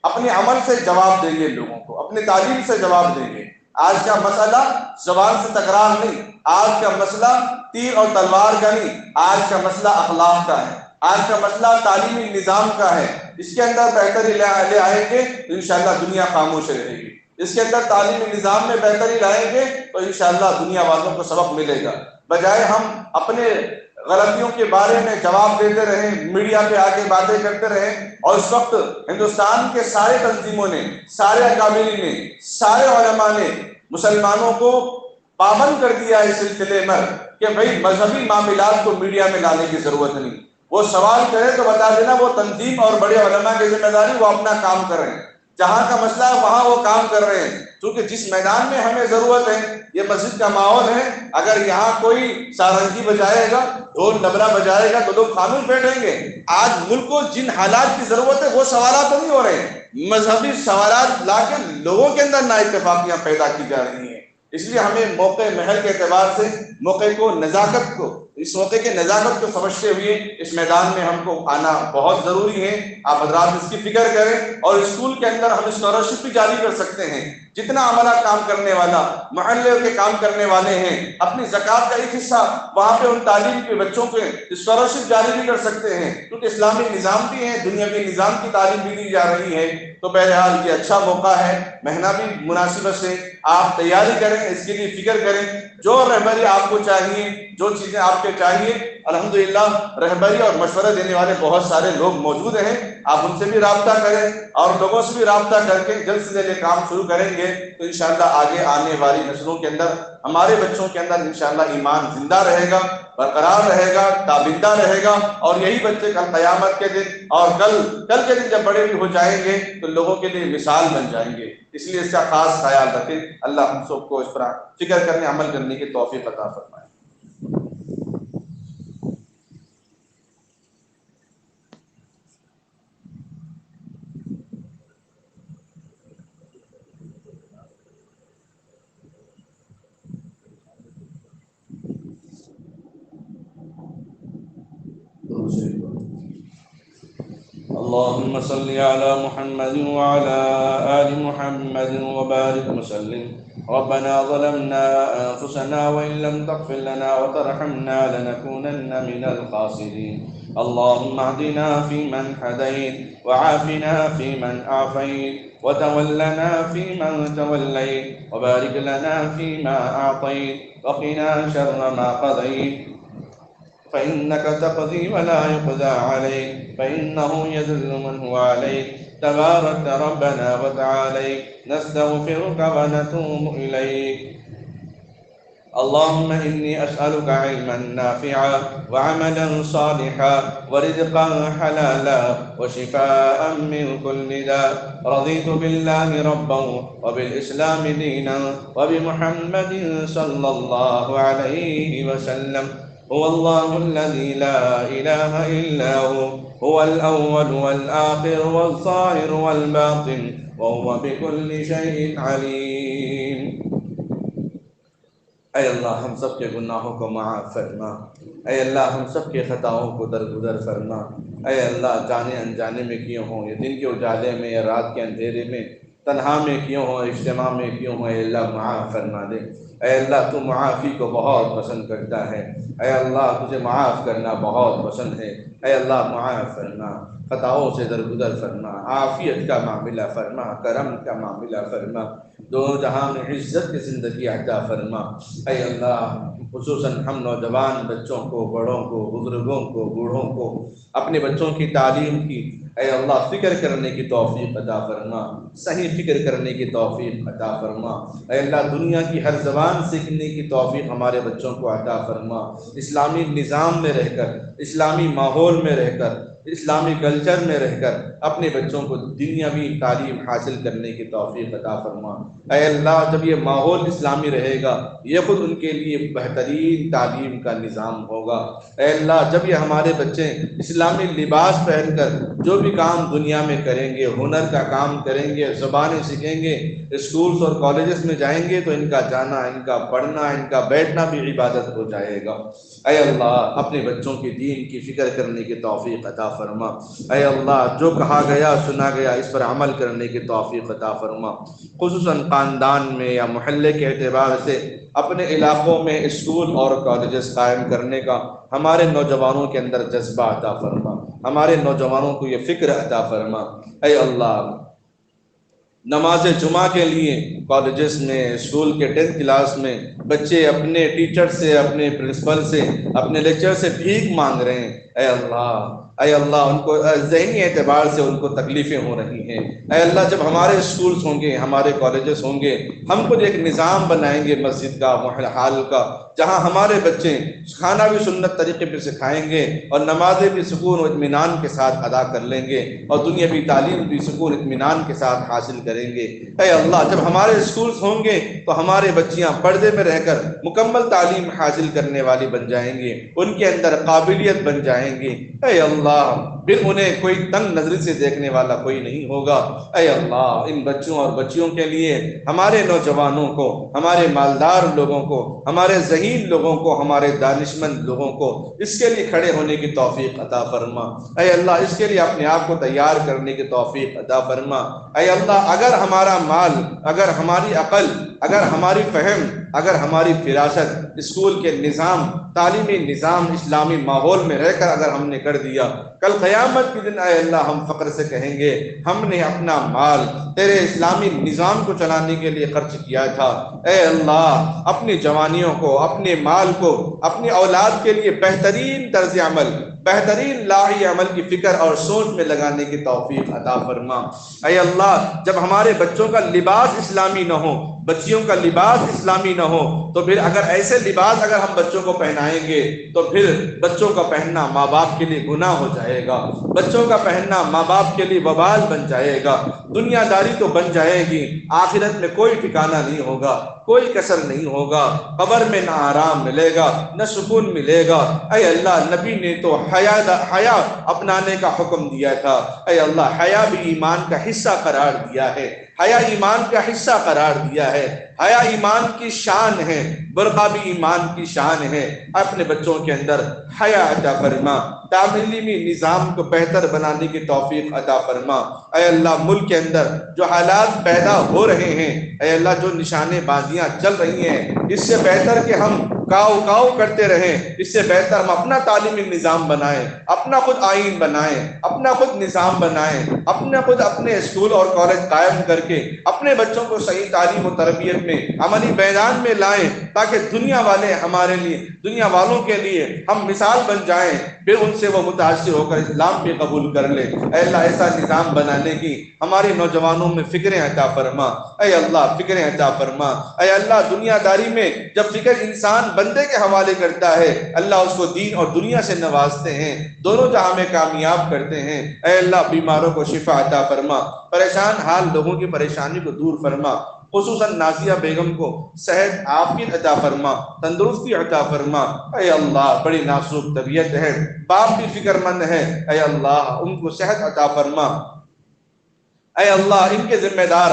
اپنے عمل سے جواب دیں گے، لوگوں کو اپنے تعلیم سے جواب دیں گے. آج کا مسئلہ زبان سے تکرار نہیں، آج کا مسئلہ تیر اور تلوار کا نہیں، آج کا مسئلہ اخلاق کا ہے، آج کا مسئلہ تعلیمی نظام کا ہے. اس کے اندر بہتری لے آئیں گے تو انشاءاللہ دنیا خاموش رہے گی. اس کے اندر تعلیمی نظام میں بہتری لائیں گے تو انشاءاللہ دنیا والوں کو سبق ملے گا. بجائے ہم اپنے غلطیوں کے بارے میں جواب دیتے رہیں، میڈیا پہ آ کے باتیں کرتے رہیں، اور اس وقت ہندوستان کے سارے تنظیموں نے، سارے اکابرین نے، سارے علماء نے مسلمانوں کو پابند کر دیا اس سلسلے میں کہ بھئی مذہبی معاملات کو میڈیا میں لانے کی ضرورت نہیں. وہ سوال کرے تو بتا دینا وہ تنظیم اور بڑے علماء کی ذمہ داری، وہ اپنا کام کر رہے ہیں. جہاں کا مسئلہ ہے وہاں وہ کام کر رہے ہیں. کیونکہ جس میدان میں ہمیں ضرورت ہے، یہ مسجد کا ماحول ہے، اگر یہاں کوئی سارنگی بجائے گا، ڈھول نبرا بجائے گا تو لوگ خاموش بیٹھیں گے. آج ملک کو جن حالات کی ضرورت ہے وہ سوالات تو نہیں ہو رہے ہیں، مذہبی سوالات لا کے لوگوں کے اندر نا اتفاقیاں پیدا کی جا رہی ہیں. اس لیے ہمیں موقع محل کے اعتبار سے موقع کو، نزاکت کو، اس موقع کے نزاکت کو سمجھتے ہوئے اس میدان میں ہم کو آنا بہت ضروری ہے. آپ حضرات اس کی فکر کریں، اور اسکول کے اندر ہم اسکالرشپ بھی جاری کر سکتے ہیں. جتنا عملہ کام کرنے والا، محلے کے کام کرنے والے ہیں، اپنی زکوٰۃ کا ایک حصہ وہاں پہ ان تعلیم کے بچوں کے اسکالرشپ جاری بھی کر سکتے ہیں، کیونکہ اسلامی نظام بھی ہے، دنیاوی نظام کی تعلیم بھی دی جا رہی ہے. تو بہرحال یہ اچھا موقع ہے، مہینہ بھی مناسبت سے آپ تیاری کریں، اس کے لیے فکر کریں. جو رہبری آپ کو چاہیے، جو چیزیں آپ کے چاہیے، الحمدللہ رہبری اور مشورہ دینے والے بہت سارے لوگ موجود ہیں. آپ ان سے بھی رابطہ کریں اور لوگوں سے بھی رابطہ کر کے جلد سے جلد کام شروع کریں گے تو انشاءاللہ آگے آنے والی نسلوں کے اندر، ہمارے بچوں کے اندر انشاءاللہ ایمان زندہ رہے گا، برقرار رہے گا، تابندہ رہے گا. اور یہی بچے کل قیامت کے دن اور کل کے دن جب بڑے بھی ہو جائیں گے تو لوگوں کے لیے مثال بن جائیں گے. اس لیے اس کا خاص خیال رکھیں. اللہ ہم سب کو اس پر فکر کرنے، عمل کرنے کی توفیق عطا فرمائے. اللهم صل على محمد وعلى آل محمد وبارك وسلم. ربنا ظلمنا أنفسنا وإن لم تغفر لنا وترحمنا لنكونن من الخاسرين. اللهم اهدنا فيمن هديت، وعافنا فيمن عافيت، وتولنا فيمن توليت، وبارك لنا فيما أعطيت، وقنا شر ما قضيت، فإنك تقضي ولا يقضى عليك، فإنه يذل من هو عليك، تبارك ربنا وتعاليك. نستغفرك ونتوب إليك. اللهم إني أسألك علما نافعا وعملا صالحا ورزقا حلالا وشفاء من كل داء. رضيت بالله ربا وبالإسلام دينا وبمحمد صلى الله عليه وسلم. هو الله الذي لا إله إلا هو الأول والآخر والظاهر والباطن وهو بكل شيء عليم. اے اللہ ہم سب کے گناہوں کو معاف فرما، اے اللہ ہم سب کے خطاؤں کو درگزر فرما، اے اللہ جانے انجانے میں کیوں ہوں، یا دن کے اجالے میں یا رات کے اندھیرے میں، تنہا میں کیوں ہوں، اجتماع میں کیوں ہوں، اے اللہ معاف فرما دے۔ اے اللہ تو معافی کو بہت پسند کرتا ہے، اے اللہ تجھے معاف کرنا بہت پسند ہے، اے اللہ معاف فرما، خطاؤں سے درگزر فرما، عافیت کا معاملہ فرما، کرم کا معاملہ فرما، دونوں جہاں میں عزت کی زندگی عطا فرما۔ اے اللہ خصوصاً ہم نوجوان بچوں کو، بڑوں کو، بزرگوں کو، بوڑھوں کو اپنے بچوں کی تعلیم کی اے اللہ فکر کرنے کی توفیق عطا فرما، صحیح فکر کرنے کی توفیق عطا فرما۔ اے اللہ دنیا کی ہر زبان سیکھنے کی توفیق ہمارے بچوں کو عطا فرما، اسلامی نظام میں رہ کر، اسلامی ماحول میں رہ کر، اسلامی کلچر میں رہ کر اپنے بچوں کو دنیاوی تعلیم حاصل کرنے کی توفیق عطا فرما۔ اے اللہ جب یہ ماحول اسلامی رہے گا یہ خود ان کے لیے بہترین تعلیم کا نظام ہوگا۔ اے اللہ جب یہ ہمارے بچے اسلامی لباس پہن کر جو بھی کام دنیا میں کریں گے، ہنر کا کام کریں گے، زبانیں سیکھیں گے، اسکولز اور کالجز میں جائیں گے تو ان کا جانا، ان کا پڑھنا، ان کا بیٹھنا بھی عبادت ہو جائے گا۔ اے اللہ اپنے بچوں کی دین کی فکر کرنے کی توفیق عطا فرما۔ اے اللہ جو کہا گیا سنا گیا اس پر عمل کرنے کی توفیق عطا فرما، خصوصاً خاندان میں یا محلے کے اعتبار سے اپنے علاقوں میں اسکول اور کالجز قائم کرنے کا ہمارے نوجوانوں کے اندر جذبہ عطا فرما، ہمارے نوجوانوں کو یہ فکر عطا فرما۔ اے اللہ نماز جمعہ کے لیے کالجز میں، اسکول کے 10th کلاس میں بچے اپنے ٹیچر سے، اپنے پرنسپل سے، اپنے لیکچر سے بھیک مانگ رہے ہیں۔ اے اللہ ان کو ذہنی اعتبار سے ان کو تکلیفیں ہو رہی ہیں۔ اے اللہ جب ہمارے اسکولز ہوں گے، ہمارے کالجز ہوں گے، ہم خود ایک نظام بنائیں گے مسجد کا، محل کا، جہاں ہمارے بچے کھانا بھی سنت طریقے پہ سکھائیں گے اور نمازیں بھی سکون و اطمینان کے ساتھ ادا کر لیں گے اور دنیاوی تعلیم بھی سکون اطمینان کے ساتھ حاصل کریں گے۔ اے اللہ جب ہمارے اسکولز ہوں گے تو ہمارے بچیاں پردے میں رہ کر مکمل تعلیم حاصل کرنے والی بن جائیں گے، ان کے اندر قابلیت بن جائیں گی۔ اے اللہ پھر انہیں کوئی تنگ نظری سے دیکھنے والا کوئی نہیں ہوگا۔ اے اللہ ان بچوں اور بچیوں کے لیے، ہمارے نوجوانوں کو، ہمارے مالدار لوگوں کو، ہمارے ذہین لوگوں کو، ہمارے دانشمند لوگوں کو اس کے لیے کھڑے ہونے کی توفیق عطا فرما۔ اے اللہ اس کے لیے اپنے آپ کو تیار کرنے کی توفیق عطا فرما۔ اے اللہ اگر ہمارا مال، اگر ہماری عقل، اگر ہماری فہم، اگر ہماری فراست اسکول کے نظام، تعلیمی نظام، اسلامی ماحول میں رہ کر اگر ہم نے کر دیا، کل قیامت کے دن اے اللہ ہم فخر سے کہیں گے ہم نے اپنا مال تیرے اسلامی نظام کو چلانے کے لیے خرچ کیا تھا۔ اے اللہ اپنی جوانیوں کو، اپنے مال کو، اپنی اولاد کے لیے بہترین طرز عمل، بہترین لاہی عمل کی فکر اور سوچ میں لگانے کی توفیق عطا فرما۔ اے اللہ جب ہمارے بچوں کا لباس اسلامی نہ ہو، بچیوں کا لباس اسلامی نہ ہو، تو پھر اگر ایسے لباس اگر ہم بچوں کو پہنائیں گے تو پھر بچوں کا پہننا ماں باپ کے لیے گناہ ہو جائے گا، بچوں کا پہننا ماں باپ کے لیے وبال بن جائے گا، دنیا داری تو بن جائے گی، آخرت میں کوئی ٹھکانہ نہیں ہوگا، کوئی کسر نہیں ہوگا، قبر میں نہ آرام ملے گا نہ سکون ملے گا۔ اے اللہ نبی نے تو حیا اپنانے کا حکم دیا تھا۔ اے اللہ حیا بھی ایمان کا حصہ قرار دیا ہے، حیا ایمان کا حصہ قرار دیا ہے، حیا ایمان کی شان ہے، برقع بھی ایمان کی شان ہے۔ اپنے بچوں کے اندر حیا عطا فرما، تعلیمی نظام کو بہتر بنانے کی توفیق عطا فرما۔ اے اللہ ملک کے اندر جو حالات پیدا ہو رہے ہیں، اے اللہ جو نشانے بازیاں چل رہی ہیں، اس سے بہتر کہ ہم کاؤ کاؤ کرتے رہیں، اس سے بہتر ہم اپنا تعلیمی نظام بنائیں، اپنا خود آئین بنائیں، اپنا خود نظام بنائیں، اپنے اسکول اور کالج قائم کر کے اپنے بچوں کو صحیح تعلیم و تربیت میں عملی میدان میں لائیں تاکہ دنیا والے ہمارے لیے دنیا والوں کے لیے ہم مثال بن جائیں، پھر ان سے وہ متاثر ہو کر اسلام بھی قبول کر لے۔ اے اللہ ایسا نظام بنانے کی ہمارے نوجوانوں میں فکریں عطا فرما، اے اللہ فکریں عطا فرما۔ اے اللہ دنیا داری میں جب فکر انسان بندے کے حوالے کرتا ہے، اللہ اس کو دین اور دنیا سے نوازتے ہیں، دونوں جہاں میں کامیاب کرتے ہیں۔ اے اللہ بیماروں کو شفا عطا فرما، پریشان حال لوگوں کی پریشانی کو دور فرما، خصوصاً نازیہ بیگم کو صحت عافیت عطا فرما، تندرستی عطا فرما۔ اے اللہ بڑی نازک طبیعت ہے، باپ بھی فکر مند ہے، اے اللہ ان کو صحت عطا فرما۔ اے اللہ ان کے ذمہ دار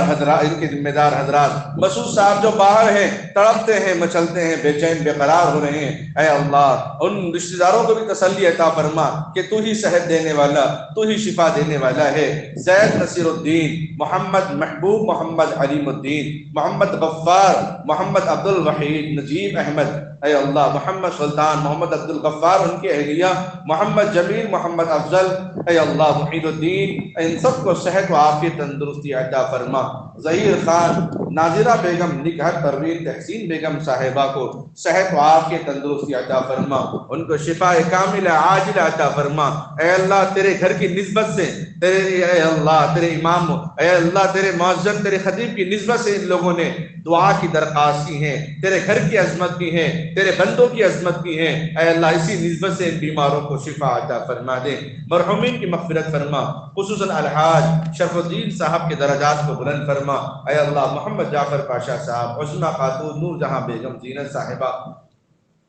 حضرات مسعود صاحب جو باہر ہیں، تڑپتے ہیں، مچلتے ہیں، بے چین بے قرار ہو رہے ہیں، اے اللہ ان رشتہ داروں کو بھی تسلی عطا فرما کہ تو ہی صحت دینے والا، تو ہی شفا دینے والا ہے۔ زید نصیر الدین، محمد محبوب، محمد علیم الدین، محمد غفار، محمد عبد الوحید، نجیب احمد، اے اللہ محمد سلطان، محمد عبد الغفار ان کی اہلیہ، محمد جمیل، محمد افضل، اے اللہ محید الدین ان سب کو صحت و عافیت تندرستی عطا فرما۔ ظہیر خان، ناظرہ بیگم، نکہت پروین، تحسین بیگم صاحبہ کو صحت و عافیت تندرستی عطا فرما، ان کو شفا کاملہ عاجلہ عطا فرما۔ اے اللہ تیرے گھر کی نسبت سے، اے اللہ تیرے امام، اے اللہ تیرے معزز تیرے خطیب کی نسبت سے ان لوگوں نے دعا کی درخواست کی ہیں، تیرے گھر کی عظمت کی ہیں، تیرے بندوں کی عظمت کی ہیں۔ اے اللہ اسی نسبت سے ان بیماروں کو شفا عطا فرما دے، مرحومین کی مغفرت فرما، خصوصاً الحاج شرف الدین صاحب کے درجات کو بلند فرما۔ اے اللہ محمد جعفر پاشا صاحب، عظمیٰ خاتون، نور جہاں بیگم، زینت صاحبہ،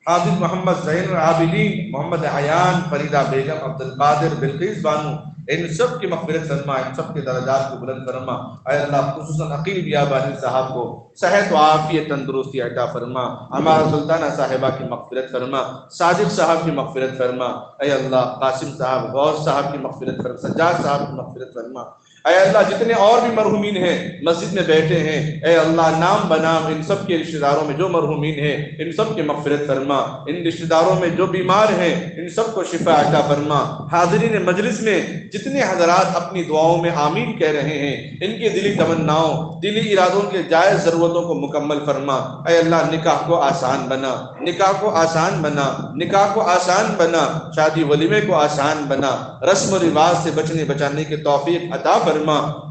حافظ محمد زین العابدین، محمد عیان، فریدہ بیگم، عبد القادر، بلقیس بانو، ان سب کی مغفرت فرما، ان سب کے درجات کو بلند فرما۔ اے اللہ خصوصاً عقیل بیابانی صاحب کو صحت و عافیت تندرستی عطا فرما، ہمارا سلطانہ صاحبہ کی مغفرت فرما، صادق صاحب کی مغفرت فرما۔ اے اللہ قاسم صاحب، غوث صاحب کی مغفرت فرما، سجاد صاحب کی مغفرت فرما۔ اے اللہ جتنے اور بھی مرحومین ہیں مسجد میں بیٹھے ہیں، اے اللہ نام بنام ان سب کے رشتہ داروں میں جو مرحومین ہیں ان سب کی مغفرت فرما، ان رشتہ داروں میں جو بیمار ہیں ان سب کو شفا عطا فرما۔ حاضرین مجلس میں جتنے حضرات اپنی دعاؤں میں آمین کہہ رہے ہیں ان کے دلی تمناؤں، دلی ارادوں کے جائز ضرورتوں کو مکمل فرما۔ اے اللہ نکاح کو آسان بنا، نکاح کو آسان بنا، نکاح کو آسان بنا، شادی ولیمے کو آسان بنا، رسم و رواج سے بچانے کی توفیق عطا فرما۔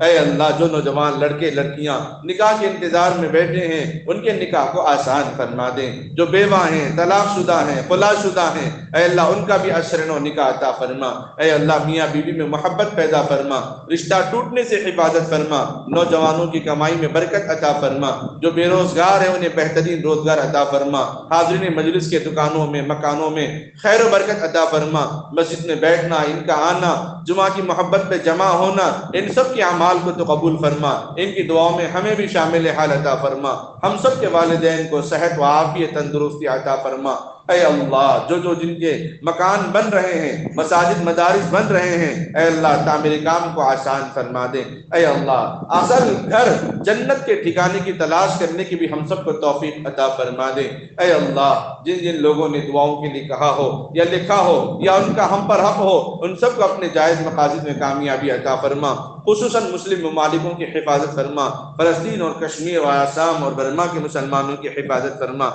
اے اللہ جو نوجوان لڑکے لڑکیاں نکاح کے انتظار میں بیٹھے ہیں ان کے نکاح کو آسان فرما دیں، جو بیوہ ہیں، طلاق شدہ ہیں، خلا شدہ ہیں، اے اللہ ان کا بھی اشرن و نکاح عطا فرما۔ اے اللہ میاں بیوی میں محبت پیدا فرما، رشتہ ٹوٹنے سے حفاظت فرما، نوجوانوں کی کمائی میں برکت عطا فرما، جو بے روزگار ہیں انہیں بہترین روزگار عطا فرما، حاضرین مجلس کے دکانوں میں مکانوں میں خیر و برکت عطا فرما، مسجد میں بیٹھنا، ان کا آنا، جمعہ کی محبت پہ جمع ہونا، ان سب کے اعمال کو تو قبول فرما، ان کی دعاؤں میں ہمیں بھی شامل حال عطا فرما، ہم سب کے والدین کو صحت و عافیت تندرستی عطا فرما۔ اے اللہ جو جن کے مکان بن رہے ہیں، مساجد مدارس بن رہے ہیں، اے اللہ تعمیر کام کو آسان فرما دے۔ اے اللہ اصل گھر جنت کے ٹھکانے کی تلاش کرنے کی بھی ہم سب کو توفیق عطا فرما دے۔ اے اللہ جن لوگوں نے دعاؤں کے لیے کہا ہو یا لکھا ہو یا ان کا ہم پر حق ہو ان سب کو اپنے جائز مقاصد میں کامیابی عطا فرما، خصوصاً مسلم ممالکوں کی حفاظت فرما، فلسطین اور کشمیر اور آسام اور برما کے مسلمانوں کی حفاظت فرما،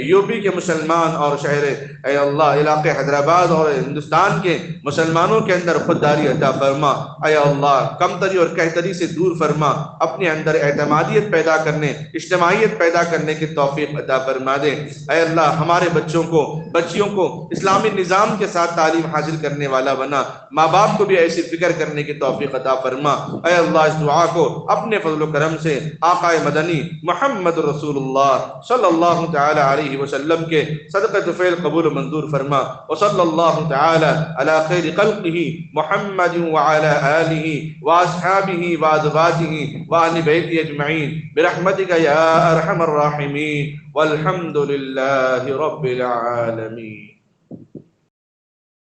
یوپی کے مسلمان اور شہر اے اللہ علاقے حیدرآباد اور ہندوستان کے مسلمانوں کے اندر خودداری عطا فرما۔ اے اللہ کمتری اور کہتری سے دور فرما، اپنے اندر اعتمادیت پیدا کرنے، اجتماعیت پیدا کرنے کی توفیق عطا فرما دے۔ اے اللہ ہمارے بچوں کو بچیوں کو اسلامی نظام کے ساتھ تعلیم حاصل کرنے والا بنا، ماں باپ کو بھی ایسی فکر کرنے کی توفیق عطا فرما۔ اے اللہ اس دعا کو اپنے فضل و کرم سے آقا مدنی محمد رسول اللہ صلی اللہ تعالی علیہ وسلم کے صدقہ طفیل قبول و منظور فرما، وصلی اللہ تعالی علی خیر خلقہ محمد وعلی آلہ واصحابہ وازواجہ وآل بیتہ اجمعین برحمتک یا ارحم الراحمین والحمد للہ رب العالمین۔